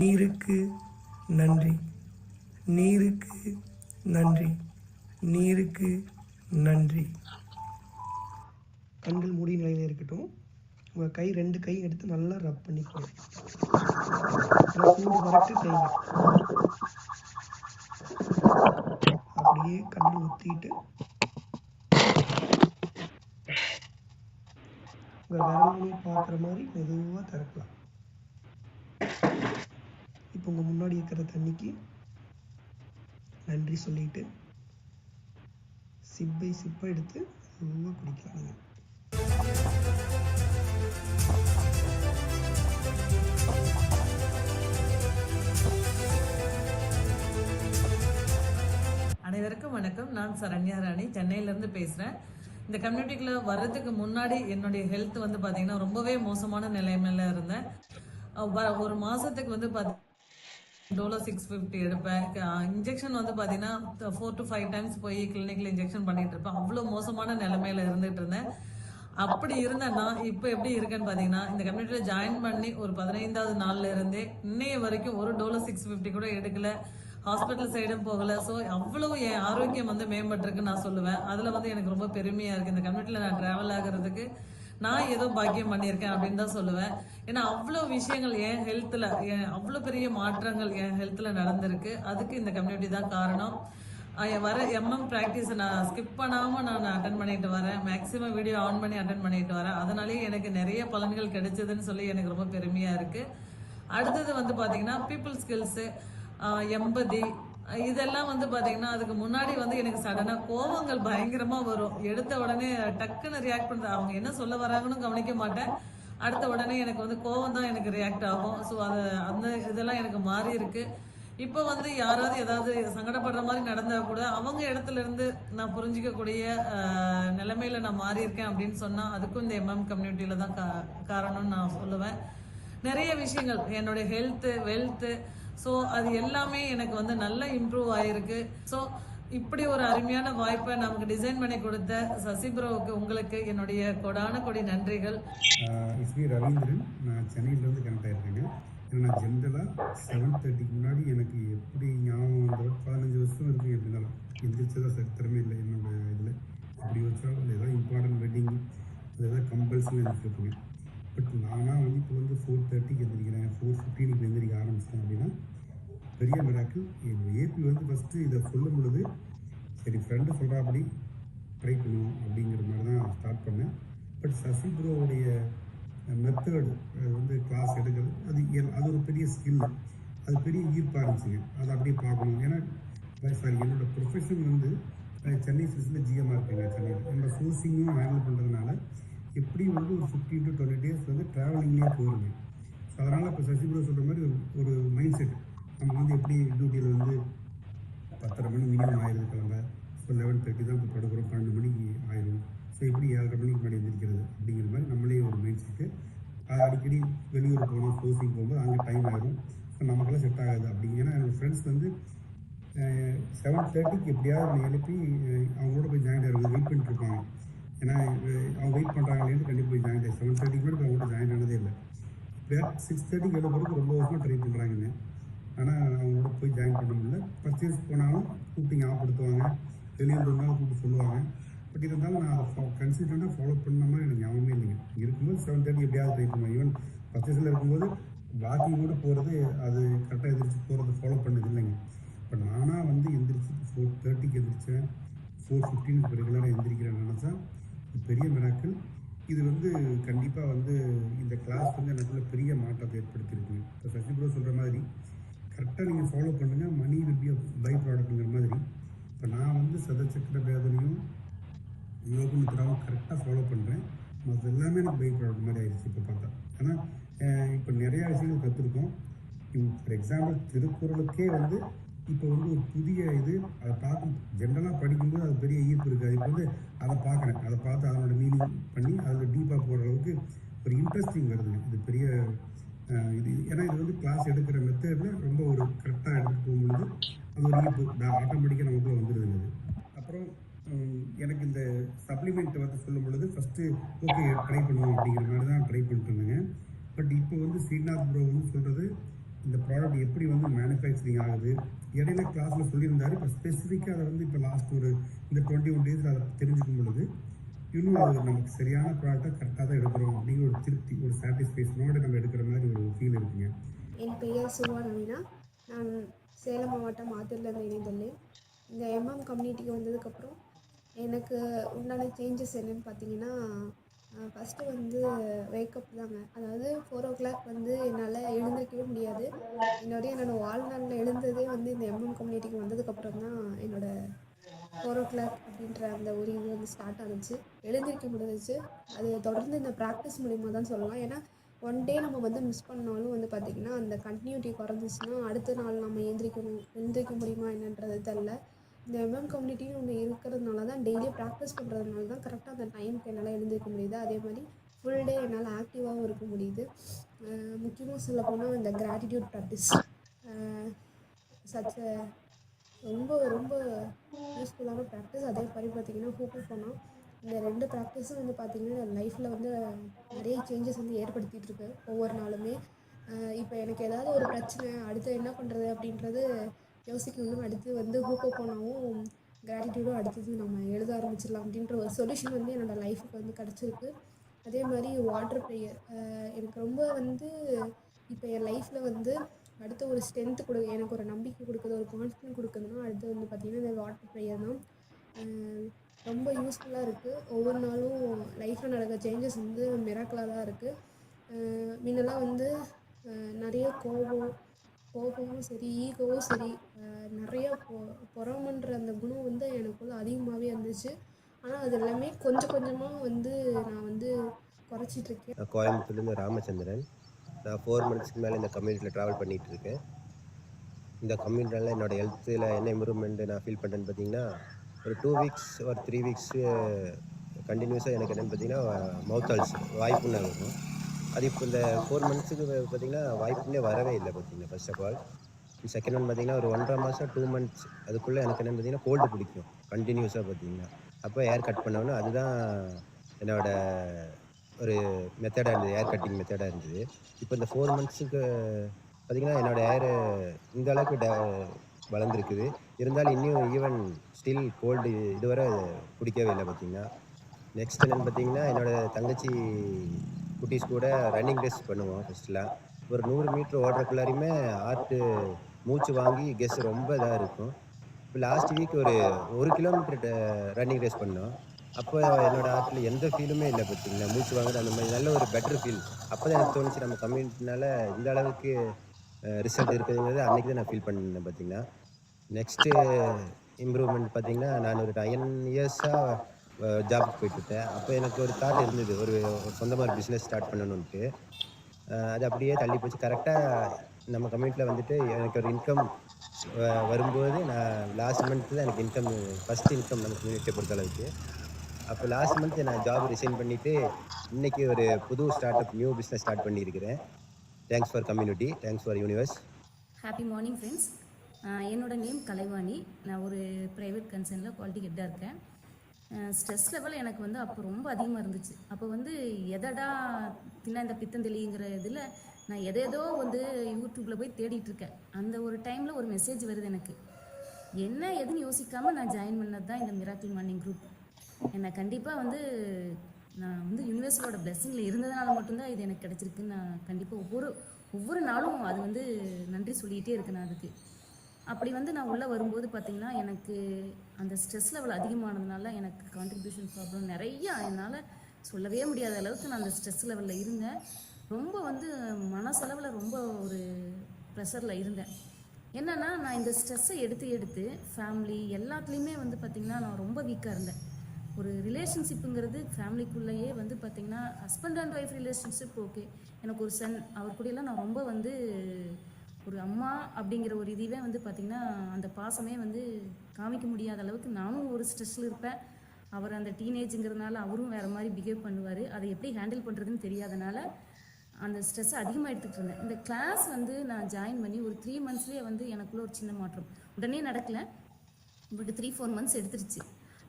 நீருக்கு நன்றி, நீருக்கு நன்றி, நீருக்கு நன்றி. கண்கள் மூடி நிலையில் இருக்கட்டும். உங்கள் கை 2 கை எடுத்து நல்லா ரப் பண்ணிக்கணும். சூடு கரெக்டு செய்யுங்க. அப்படியே கண்கள் ஊற்றிட்டு உங்கள் விரல்களை பார்க்குற மாதிரி மெதுவாக திறக்கலாம். இப்போ உங்கள் முன்னாடி இருக்கிற தண்ணிக்கு நன்றி சொல்லிட்டு சிப்பை எடுத்து மெதுவாக குடிக்கலாம். நீங்கள் அனைவருக்கும் வணக்கம். நான் சரண்யா ராணி, சென்னையிலேருந்து பேசுகிறேன். இந்த கம்யூனிட்டிக்குள்ள வர்றதுக்கு முன்னாடி என்னுடைய ஹெல்த் வந்து பார்த்தீங்கன்னா ரொம்பவே மோசமான நிலைமையில இருந்தேன். ஒரு மாதத்துக்கு வந்து டோலோ 650 எடுப்பேன். இன்ஜெக்ஷன் வந்து பார்த்தீங்கன்னா 4 to 5 டைம்ஸ் போய் கிளினிக்கில் இன்ஜெக்ஷன் பண்ணிட்டு இருப்பேன். அவ்வளோ மோசமான நிலைமையில இருந்துகிட்டு இருந்தேன். அப்படி இருந்தேன்னா இப்போ எப்படி இருக்கேன்னு பார்த்தீங்கன்னா, இந்த கம்யூனிட்டியில் ஜாயின் பண்ணி ஒரு 15வது நாள்ல இருந்தே இன்னைய வரைக்கும் ஒரு டோலோ 650 கூட எடுக்கல. ஹாஸ்பிட்டல் சைடும் போகலை. ஸோ அவ்வளவு என் ஆரோக்கியம் வந்து மேம்பட்டிருக்குன்னு நான் சொல்லுவேன். அதில் வந்து எனக்கு ரொம்ப பெருமையாக இருக்குது. இந்த கம்யூனிட்டியில் நான் ட்ராவல் ஆகிறதுக்கு நான் ஏதோ பாக்கியம் பண்ணியிருக்கேன் அப்படின்னு தான் சொல்லுவேன். ஏன்னா அவ்வளோ விஷயங்கள் என் ஹெல்த்தில், அவ்வளோ பெரிய மாற்றங்கள் என் ஹெல்த்தில் நடந்திருக்கு. அதுக்கு இந்த கம்யூனிட்டி தான் காரணம். வர ப்ராக்டிஸை நான் ஸ்கிப் பண்ணாமல் நான் அட்டன் பண்ணிட்டு வரேன். மேக்ஸிமம் வீடியோ ஆன் பண்ணி அட்டன் பண்ணிட்டு வரேன். அதனாலேயே எனக்கு நிறைய பலன்கள் கிடைச்சதுன்னு சொல்லி எனக்கு ரொம்ப பெருமையாக இருக்குது. அடுத்தது வந்து பார்த்தீங்கன்னா பீப்புள் ஸ்கில்ஸு, எம்பதி, இதெல்லாம் வந்து பார்த்தீங்கன்னா அதுக்கு முன்னாடி வந்து எனக்கு சடனாக கோவங்கள் பயங்கரமாக வரும். எடுத்த உடனே டக்குன்னு ரியாக்ட் பண்ணுறது, அவங்க என்ன சொல்ல வராங்கன்னு கவனிக்க மாட்டேன். அடுத்த உடனே எனக்கு வந்து கோவம் தான் எனக்கு ரியாக்ட் ஆகும். ஸோ அந்த இதெல்லாம் எனக்கு மாறி இருக்கு. இப்போ வந்து யாராவது ஏதாவது சங்கடப்படுற மாதிரி நடந்தால் கூட அவங்க இடத்துல இருந்து நான் புரிஞ்சிக்கக்கூடிய நிலைமையில நான் மாறி இருக்கேன் அப்படின்னு சொன்னால் அதுக்கும் இந்த கம்யூனிட்டியில தான் காரணம்னு நான் சொல்லுவேன். நிறைய விஷயங்கள் என்னுடைய ஹெல்த்து, வெல்த்து, ஸோ அது எல்லாமே எனக்கு வந்து நல்லா இம்ப்ரூவ் ஆகிருக்கு. ஸோ இப்படி ஒரு அருமையான வாய்ப்பை நமக்கு டிசைன் பண்ணி கொடுத்த சசிப்ரோவுக்கு உங்களுக்கு என்னுடைய கொடி நன்றிகள். ஸ்ரீ ரவீந்திரன், நான் சென்னையிலேருந்து கனெக்ட் ஆகிருக்கேங்க. ஏன்னா நான் ஜென்ரலாக 7:30க்கு முன்னாடி எனக்கு எப்படி ஞாபகம் வந்தோ 15 வருஷம் இருக்குது. எப்படினாலும் எந்திரிச்சதாக சரித்திரமே இல்லை என்னோட இதில். அப்படி வச்சாலும் இல்லை ஏதாவது இம்பார்ட்டன்ட் வெட்டிங், அது ஏதாவது கம்பல்சரி எழுந்திருப்பேங்க. பட் நானாக வந்து இப்போ வந்து 4:30க்கு எந்திரிக்கிறேன், 4:15க்கு எந்திரிக்க ஆரம்பிச்சிட்டேன் அப்படின்னா பெரிய மிராக்கிள். எங்கள் ஏபி வந்து ஃபஸ்ட்டு இதை சொல்லும் பொழுது சரி ஃப்ரெண்டு சொல்கிறாப்படி ட்ரை பண்ணுவோம் அப்படிங்கிற மாதிரி தான் ஸ்டார்ட் பண்ணேன். பட் சசிப்ரோவுடைய மெத்தடு வந்து கிளாஸ் எடுக்கிறது அது ஒரு பெரிய ஸ்கில், அது பெரிய ஈர்ப்பாக இருந்துச்சுங்க. அதை அப்படியே பார்க்கணும். ஏன்னா என்னோடய ப்ரொஃபஷன் வந்து சென்னை சிட்டியில் ஜிஎம்மாக இருக்கேங்க. சென்னையில் என்னோடய சோர்சிங்கும் ஹேண்டில் பண்ணுறதுனால எப்படி வந்து ஒரு 15 to 20 டேஸ் வந்து ட்ராவலிங்லேயே போயிருங்க. ஸோ அதனால் இப்போ சசிப்ரோ சொல்கிற மாதிரி ஒரு மைண்ட் செட் நம்ம வந்து எப்படி டியூட்டியில் வந்து 10:30 மணி மினிமம் ஆயிடுது கிளம்ப. ஸோ 11:30 தான் இப்போ படுக்கிறோம், 12 மணிக்கு ஆயிடும். ஸோ எப்படி 7:30 மணிக்கு முன்னாடி எந்திரிக்கிறது அப்படிங்கிற மாதிரி நம்மளே ஒரு மைண்ட் செட்டு. அடிக்கடி வெளியூர் போகணும், சோர்சிங் போகும்போது அங்கே டைம் ஆகிடும். ஸோ நமக்கெல்லாம் செட் ஆகாது அப்படிங்க. ஏன்னா என்னோடய ஃப்ரெண்ட்ஸ் வந்து 7:30க்கு எப்படியாவது எழுப்பி அவங்களோட போய் ஜாயின் ஆகிறது வெயிட் பண்ணிட்டுருப்பாங்க. ஏன்னா அவங்க வெயிட் பண்ணுறாங்களேன்னு கண்டிப்பாக போய் ஜாயின் ஆகி 7:30க்கு மேலே அவங்கள்ட்ட ஜாயின் ஆனதே இல்லை. இப்போ 6:30க்கு எழுப்புறதுக்கு ரொம்ப வருஷமாக ட்ரை பண்ணுறாங்கன்னு. ஆனால் அவங்களோட போய் ஜாயின் பண்ண முடியல. பர்ச்சேஸ் போனாலும் கூப்பிட்டு ஞாபகப்படுத்துவாங்க, வெளியில் இருந்தாலும் கூப்பிட்டு சொல்லுவாங்க. பட் இருந்தாலும் நான் அதை கன்சிஸ்டண்ட்டாக ஃபாலோ பண்ண மாதிரி எனக்கு ஞாபகமே இல்லைங்க. இருக்கும்போது 7:30 எப்படியாவது ட்ரை பண்ணுவேன். ஈவன் பர்ச்சேஸில் இருக்கும்போது வாக்கிங் கூட போகிறது, அது கரெக்டாக எந்திரிச்சு போகிறது ஃபாலோ பண்ணது இல்லைங்க. இப்போ நானாக வந்து எந்திரிச்சு 4:30க்கு எந்திரிச்சேன், 4:15க்கு ரெகுலராக எந்திரிக்கிறேன்னு நினச்சா பெரிய மிராக்கிள். இது வந்து கண்டிப்பாக வந்து இந்த கிளாஸ் வந்து எனக்குள்ள பெரிய மாற்றத்தை ஏற்படுத்தியிருக்குங்க. இப்போ சசிப்ரோ சொல்கிற மாதிரி கரெக்டாக நீங்கள் ஃபாலோ பண்ணுங்கள், மணி வில் பி பை ப்ராடக்ட்டுங்கிற மாதிரி. இப்போ நான் வந்து சதச்சக்கர வேதனையும் யோகமுத்ராவும் கரெக்டாக ஃபாலோ பண்ணுறேன். மற்ற எல்லாமே எனக்கு பை ப்ராடக்ட் மாதிரி ஆயிடுச்சு இப்போ பார்த்தா. ஆனால் இப்போ நிறையா விஷயங்கள் கற்றுருக்கோம். ஃபார் எக்ஸாம்பிள் திருக்குறளுக்கே வந்து இப்போ வந்து ஒரு புதிய இது அதை பார்க்கும் ஜென்ரலாக படிக்கும்போது அது பெரிய ஈர்ப்பு இருக்குது. இப்போ வந்து அதை பார்க்குறேன், அதை பார்த்து அதனோட மீனிங் பண்ணி அதில் டீப்பாக போகிற அளவுக்கு ஒரு இன்ட்ரெஸ்டிங் வருதுங்க. இது பெரிய இது. ஏன்னா இது வந்து கிளாஸ் எடுக்கிற மெத்தடில் ரொம்ப ஒரு கரெக்டாக எடுத்துகிட்டு போகும்பொழுது அது ஒரு ஈர்ப்பு ஆட்டோமேட்டிக்காக நமக்குள்ளே வந்துடுதுங்க. அது அப்புறம் எனக்கு இந்த சப்ளிமெண்ட் வந்து சொல்லும் பொழுது ஃபஸ்ட்டு ஓகே ட்ரை பண்ணுவோம் அப்படிங்கிற மாதிரி தான் ட்ரை பண்ணிட்டு இருந்தேங்க. பட் இப்போ வந்து ஸ்ரீநாத் ப்ரோ வந்து சொல்கிறது இந்த ப்ராடக்ட் எப்படி வந்து மேனுஃபேக்சரிங் ஆகுது. இடையில கிளாஸில் சொல்லியிருந்தாரு. இப்போ ஸ்பெசிஃபிக்காக அதை வந்து இப்போ லாஸ்ட் ஒரு இந்த 21 டேஸில் அதை தெரிஞ்சுக்கும் பொழுது இன்னும் அது நமக்கு சரியான ப்ராடக்டாக கரெக்டாக தான் எடுக்கிறோம் அப்படிங்கிற ஒரு திருப்தி, ஒரு சாட்டிஸ்ஃபேக்ஷனோட நம்ம எடுக்கிற மாதிரி ஒரு ஃபீல் இருக்குங்க. என் பெயர் சுவா நவீனா. நான் சேலம் மாவட்டம் ஆத்தூர்லேருந்து இணைந்துள்ளேன். இந்த கம்யூனிட்டிக்கு வந்ததுக்கப்புறம் எனக்கு உண்டான சேஞ்சஸ் என்னென்னு பார்த்தீங்கன்னா, ஃபஸ்ட்டு வந்து வேக்கப் தாங்க. அதாவது 4 o'clock வந்து என்னால் எழுந்திருக்கவே முடியாது. என்னோடய வாழ்நாளில் எழுந்ததே வந்து இந்த கம்யூனிட்டிக்கு வந்ததுக்கப்புறம் தான் என்னோடய 4 o'clock அப்படின்ற அந்த ஒரு இது வந்து ஸ்டார்ட் ஆனிச்சு. எழுந்திருக்க முடிஞ்சிச்சு. அது தொடர்ந்து இந்த ப்ராக்டிஸ் மூலிமா தான் சொல்லலாம். ஏன்னா ஒன் டே நம்ம வந்து மிஸ் பண்ணாலும் வந்து பார்த்திங்கன்னா அந்த கண்டினியூட்டி குறைஞ்சிச்சின்னா அடுத்த நாள் நம்ம எழுந்திரிக்க முடியுமா என்னன்றது தெரில. இந்த கம்யூனிட்டின்னு ஒன்று இருக்கிறதுனால தான் டெய்லியும் ப்ராக்டிஸ் பண்ணுறதுனால தான் கரெக்டாக அந்த டைமுக்கு என்னால் எழுந்திரிக்க முடியுது. அதே மாதிரி ஃபுல் டே என்னால் ஆக்டிவாகவும் இருக்க முடியுது. முக்கியமாக சொல்ல போனால் இந்த கிராட்டிடியூட் ப்ராக்டிஸ் சச்ச ரொம்ப ரொம்ப யூஸ்ஃபுல்லான ப்ராக்டிஸ். அதே மாதிரி பார்த்திங்கன்னா ஹோப்போனோஸ், இந்த 2 ப்ராக்டிஸும் வந்து பார்த்திங்கன்னா என் லைஃப்பில் வந்து நிறைய சேஞ்சஸ் வந்து ஏற்படுத்திகிட்ருக்கு ஒவ்வொரு நாளுமே. இப்போ எனக்கு ஏதாவது ஒரு பிரச்சனை அடுத்து என்ன பண்ணுறது அப்படின்றது யோசிக்கணும். அடுத்து வந்து ஹோப்போனோஸும் கிராட்டிடியூடும் அடுத்தது நம்ம எழுத ஆரம்பிச்சிடலாம் அப்படின்ற ஒரு சொல்யூஷன் வந்து என்னோடய லைஃபுக்கு வந்து கிடச்சிருக்கு. அதே மாதிரி வாட்டர் ப்ரேயர் எனக்கு ரொம்ப வந்து இப்போ என் லைஃப்பில் வந்து அடுத்த ஒரு ஸ்ட்ரென்த்து எனக்கு ஒரு நம்பிக்கை கொடுக்குது, ஒரு கான்ஃபிடென்ட் கொடுக்குதுன்னா அடுத்து வந்து பார்த்திங்கன்னா இந்த வாட்டர் ப்ரேயர் தான். ரொம்ப யூஸ்ஃபுல்லாக இருக்குது. ஒவ்வொரு நாளும் லைஃப்பில் நடக்கிற சேஞ்சஸ் வந்து மிராக்கிளாக தான் இருக்குது. முன்னெல்லாம் வந்து நிறைய கோபமும் சரி, ஈகோவும் சரி, நிறைய பொறாமன்ற அந்த குணம் வந்து எனக்குள்ளே அதிகமாகவே இருந்துச்சு. ஆனால் அது எல்லாமே கொஞ்சம் கொஞ்சமாக வந்து நான் வந்து குறைச்சிட்ருக்கேன். கோயம்புத்தூர்லேருந்து ராமச்சந்திரன். நான் 4 monthsக்கு மேலே இந்த கம்யூனிட்டியில் ட்ராவல் பண்ணிகிட்ருக்கேன். இந்த கம்யூனிட்டியில் என்னோடய ஹெல்த்தில் என்ன இம்ப்ரூவ்மெண்ட்டு நான் ஃபீல் பண்ணுறேன்னு பார்த்தீங்கன்னா, ஒரு 2 weeks ஒரு 3 weeks கண்டினியூஸாக எனக்கு என்னென்னு பார்த்தீங்கன்னா மவுத் ஆல்ஸ் வாய்ப்புண்ணே வரும். அது இப்போ இந்த 4 monthsக்கு பார்த்தீங்கன்னா வாய்ப்புண்ணே வரவே இல்லை பார்த்தீங்கன்னா. First of all second one பார்த்தீங்கன்னா ஒரு 1.5 மாதம் 2 months அதுக்குள்ளே எனக்கு என்னென்னு பார்த்தீங்கன்னா கோல்டு பிடிக்கும் கண்டினியூஸாக பார்த்தீங்கன்னா. அப்போ ஹேர் கட் பண்ணணும், அதுதான் என்னோடய ஒரு மெத்தடாக இருந்தது, ஹேர் கட்டிங் மெத்தடாக இருந்தது. இப்போ இந்த 4 monthsக்கு பார்த்திங்கன்னா என்னோடய ஹேரு இந்த அளவுக்கு வளர்ந்துருக்குது. இருந்தாலும் இன்னும் ஈவன் ஸ்டில் கோல்டு இதுவரை பிடிக்கவே இல்லை பார்த்திங்கன்னா. நெக்ஸ்ட் என்னென்னு பார்த்தீங்கன்னா என்னோடய தங்கச்சி குட்டீஸ் கூட ரன்னிங் ரேஸ் பண்ணுவோம். ஃபஸ்ட்லாம் ஒரு 100 மீட்டர் ஓடுறக்குள்ளாரையுமே மூச்சு வாங்கி கெஸ் ரொம்ப இதாக இருக்கும். இப்போ லாஸ்ட் வீக் ஒரு 1 கிலோமீட்டர் ரன்னிங் ரேஸ் பண்ணோம். அப்போ என்னோடய ஹார்ட்டில் எந்த ஃபீலுமே இல்லை பார்த்தீங்கன்னா. மூச்சு வாங்குறது அந்த மாதிரி நல்ல ஒரு பெட்டர் ஃபீல். அப்போ தான் எனக்கு தோணுச்சு நம்ம கம்யூனிட்டினால இந்த அளவுக்கு ரிசல்ட் இருக்குதுங்கிறது அன்றைக்கி தான் நான் ஃபீல் பண்ணேன் பார்த்தீங்கன்னா. நெக்ஸ்ட்டு இம்ப்ரூவ்மெண்ட் பார்த்திங்கன்னா நான் ஒரு 9 yearsஆக ஜாபுக்கு போயிட்டுருக்கேன். அப்போ எனக்கு ஒரு தாட் இருந்தது, ஒரு சொந்தமாக ஒரு பிஸ்னஸ் ஸ்டார்ட் பண்ணணுன்ட்டு. அது அப்படியே தள்ளி போச்சு. கரெக்டாக நம்ம கம்யூனிட்டியில் வந்துட்டு எனக்கு ஒரு இன்கம் வரும்போது நான் லாஸ்ட் மந்த்து தான் எனக்கு ஃபஸ்ட் இன்கம் நம்ம கம்யூனிட்டியை பொறுத்தளவுக்கு. அப்போ லாஸ்ட் மந்த் நான் ஜாப் ரிசைன் பண்ணிவிட்டு இன்றைக்கி ஒரு புது நியூ பிஸ்னஸ் ஸ்டார்ட் பண்ணியிருக்கிறேன். Thanks for community, thanks for universe. Happy morning friends. என்னோட நேம் கலைவாணி. நான் ஒரு ப்ரைவேட் கன்சர்னில் குவாலிட்டி ஹெட்டாக இருக்கேன். ஸ்ட்ரெஸ் லெவல் எனக்கு வந்து அப்போ ரொம்ப அதிகமாக இருந்துச்சு. அப்போ வந்து எதடா தின்னா இந்த பித்தந்தெளிங்கிற இதில் நான் எதேதோ வந்து யூடியூப்பில் போய் தேடிட்டுருக்கேன். அந்த ஒரு டைமில் ஒரு மெசேஜ் வருது எனக்கு. என்ன எதுன்னு யோசிக்காமல் நான் ஜாயின் பண்ணது தான் இந்த மிராக்கிள் மார்னிங் குரூப். என்னை கண்டிப்பாக வந்து நான் வந்து யூனிவர்ஸோட பிளெஸ்ஸிங்கில் இருந்ததுனால மட்டும்தான் இது எனக்கு கிடச்சிருக்குன்னு நான் கண்டிப்பாக ஒவ்வொரு நாளும் அது வந்து நன்றி சொல்லிகிட்டே இருக்கேன் நான் அதுக்கு. அப்படி வந்து நான் உள்ளே வரும்போது பார்த்திங்கன்னா எனக்கு அந்த ஸ்ட்ரெஸ் லெவல் அதிகமானதுனால எனக்கு கான்ட்ரிபியூஷன் ப்ராப்ளம் நிறையா என்னால் சொல்லவே முடியாத அளவுக்கு நான் அந்த ஸ்ட்ரெஸ் லெவலில் இருந்தேன். ரொம்ப வந்து மனசளவில் ரொம்ப ஒரு ப்ரெஷரில் இருந்தேன். என்னென்னா நான் இந்த ஸ்ட்ரெஸ்ஸை எடுத்து ஃபேமிலி எல்லாத்துலேயுமே வந்து பார்த்திங்கன்னா நான் ரொம்ப வீக்காக இருந்தேன். ஒரு ரிலேஷன்ஷிப்புங்கிறது ஃபேமிலிக்குள்ளேயே வந்து பார்த்திங்கன்னா husband and wife relationship okay, எனக்கு ஒரு சன், அவர் கூடயெல்லாம் நான் ரொம்ப வந்து ஒரு அம்மா அப்படிங்கிற ஒரு இதுவே வந்து பார்த்திங்கன்னா அந்த பாசமே வந்து காமிக்க முடியாத அளவுக்கு நானும் ஒரு ஸ்ட்ரெஸ்ஸில் இருப்பேன். அவர் அந்த டீனேஜுங்கிறதுனால அவரும் வேறு மாதிரி பிஹேவ் பண்ணுவார். அதை எப்படி ஹேண்டில் பண்ணுறதுன்னு தெரியாதனால அந்த ஸ்ட்ரெஸ்ஸை அதிகமாக எடுத்துகிட்டு இருந்தேன். இந்த கிளாஸ் வந்து நான் ஜாயின் பண்ணி ஒரு 3 monthsலேயே வந்து எனக்குள்ளே ஒரு சின்ன மாற்றம். உடனே நடக்கலை, பட் 3-4 months எடுத்துருச்சு.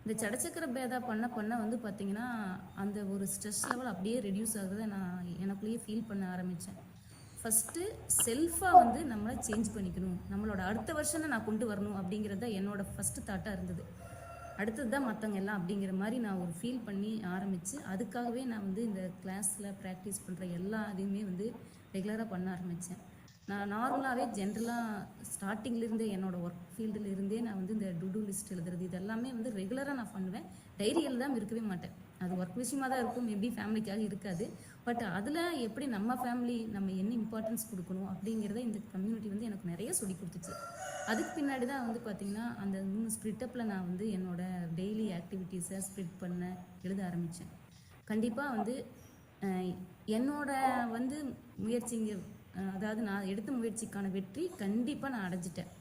இந்த சடச்சக்கர பேதா பண்ண வந்து பார்த்திங்கன்னா அந்த ஒரு ஸ்ட்ரெஸ் லெவல் அப்படியே ரெடியூஸ் ஆகுறத நான் எனக்குள்ளேயே ஃபீல் பண்ண ஆரம்பித்தேன். ஃபஸ்ட்டு செல்ஃபாக வந்து நம்மளை சேஞ்ச் பண்ணிக்கணும், நம்மளோட அடுத்த வருஷனை நான் கொண்டு வரணும் அப்படிங்கிறது தான் என்னோடய ஃபஸ்ட்டு தாட்டாக இருந்தது. அடுத்தது தான் மற்றவங்க எல்லாம் அப்படிங்கிற மாதிரி நான் ஒரு ஃபீல் பண்ணி ஆரம்பித்து அதுக்காகவே நான் வந்து இந்த கிளாஸில் ப்ராக்டிஸ் பண்ணுற எல்லா இதையுமே வந்து ரெகுலராக பண்ண ஆரம்பித்தேன். நான் நார்மலாகவே ஜென்ரலாக ஸ்டார்டிங்லேருந்தே என்னோடய ஒர்க் ஃபீல்டில் இருந்தே நான் வந்து இந்த டு லிஸ்ட் எழுதுறது இது எல்லாமே வந்து ரெகுலராக நான் பண்ணுவேன். டைரி எழுதாமல் இருக்கவே மாட்டேன். அது ஒர்க் விஷயமாக தான் இருக்கும், மேபி ஃபேமிலிக்காக இருக்காது. பட் அதில் எப்படி நம்ம ஃபேமிலி நம்ம என்ன இம்பார்ட்டன்ஸ் கொடுக்கணும் அப்படிங்கிறத இந்த கம்யூனிட்டி வந்து எனக்கு நிறைய சொல்லி கொடுத்துச்சு. அதுக்கு பின்னாடி தான் வந்து பார்த்திங்கன்னா அந்த 3 ஸ்ப்ரிட்டப்பில் நான் வந்து என்னோடய டெய்லி ஆக்டிவிட்டீஸை ஸ்ப்ரிட் பண்ண எழுத ஆரம்பித்தேன். கண்டிப்பாக வந்து என்னோட வந்து முயற்சிங்க, அதாவது நான் எடுத்த முயற்சிக்கான வெற்றி கண்டிப்பாக நான் அடைஞ்சிட்டேன்.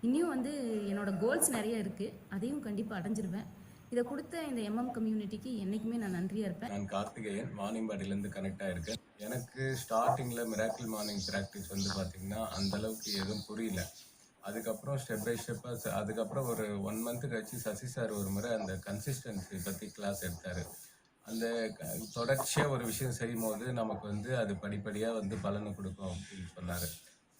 இன்னும் வந்து என்னோடய கோல்ஸ் நிறைய இருக்குது, அதையும் கண்டிப்பாக அடைஞ்சிருவேன். இதை கொடுத்த இந்த கம்யூனிட்டிக்கு என்றைக்குமே நான் நன்றியாக இருப்பேன். நான் கார்த்திகேயன், வாணியம்பாடியிலேருந்து கனெக்ட் ஆகிருக்கேன். எனக்கு ஸ்டார்டிங்கில் மிராக்கிள் மார்னிங் ப்ராக்டிஸ் வந்து பார்த்திங்கன்னா அந்தளவுக்கு எதுவும் புரியல. அதுக்கப்புறம் ஸ்டெப் பை ஸ்டெப்பாக அதுக்கப்புறம் ஒரு 1 மந்த்து கழிச்சு சசி சார் ஒரு முறை அந்த கன்சிஸ்டன்சி பற்றி கிளாஸ் எடுத்தார். அந்த தொடர்ச்சியாக ஒரு விஷயம் செய்யும் போது நமக்கு வந்து அது படிப்படியாக வந்து பலனை கொடுக்கும் அப்படின்னு சொன்னார்.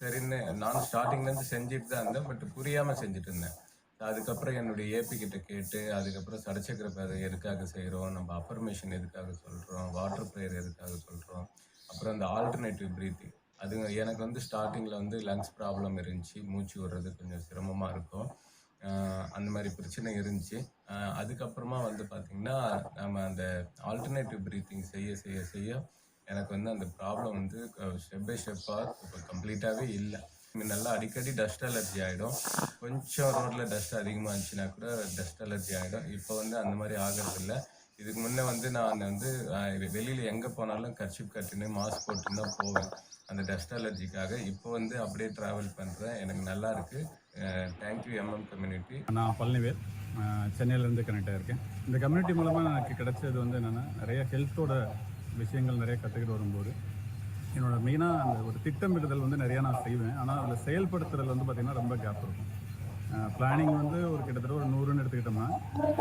சரின்னு நான் ஸ்டார்டிங்லேருந்து செஞ்சுட்டு தான் இருந்தேன், பட் புரியாமல் செஞ்சுட்டு இருந்தேன். அதுக்கப்புறம் என்னுடைய ஏபி கிட்ட கேட்டு அதுக்கப்புறம் சடச்சக்கர பாதை எதுக்காக செய்கிறோம், நம்ம அஃபர்மேஷன் எதுக்காக சொல்கிறோம், வாட்டர் ப்ரேயர் எதுக்காக சொல்கிறோம், அப்புறம் அந்த ஆல்டர்னேட்டிவ் ப்ரீத்திங். அது எனக்கு வந்து ஸ்டார்டிங்கில் வந்து லங்ஸ் ப்ராப்ளம் இருந்துச்சு, மூச்சு விடுறது கொஞ்சம் சிரமமாக இருக்கும், அந்த மாதிரி பிரச்சனை இருந்துச்சு. அதுக்கப்புறமா வந்து பார்த்திங்கன்னா நம்ம அந்த ஆல்டர்னேட்டிவ் ப்ரீத்திங் செய்ய செய்ய செய்ய எனக்கு வந்து அந்த ப்ராப்ளம் வந்து ஸ்டெப் பை ஸ்டெப்பாக இப்போ கம்ப்ளீட்டாகவே இல்லை. நல்லா அடிக்கடி டஸ்ட் அலர்ஜி ஆகிடும், கொஞ்சம் ரோட்டில் டஸ்ட் அதிகமாக இருந்துச்சுன்னா கூட டஸ்ட் அலர்ஜி ஆகிடும். இப்போ வந்து அந்த மாதிரி ஆகிறதில்ல. இதுக்கு முன்னே வந்து நான் வந்து வெளியில் எங்கே போனாலும் கர்ச்சிப் கட்டின்னு மாஸ்க் போட்டுன்னு தான் போவேன் அந்த டஸ்ட் அலர்ஜிக்காக. இப்போ வந்து அப்படியே ட்ராவல் பண்ணுறேன், எனக்கு நல்லா இருக்குது. Thank you community. நான் பழனிவேல், சென்னையிலேருந்து கனெக்ட் ஆகிருக்கேன். இந்த கம்யூனிட்டி மூலமாக எனக்கு கிடைச்சது வந்து என்னென்னா நிறைய ஹெல்த்தோட விஷயங்கள் நிறைய கற்றுக்கிட்டு வரும்போது என்னோடய மெயினாக அந்த ஒரு திட்டமிடுதல் வந்து நிறையா நான் செய்வேன். ஆனால் அதில் செயல்படுத்துறதுல வந்து பார்த்திங்கன்னா ரொம்ப கேப் இருக்கும். பிளானிங் வந்து ஒரு கிட்டத்தட்ட ஒரு 100ன்னு எடுத்துக்கிட்டோம்னா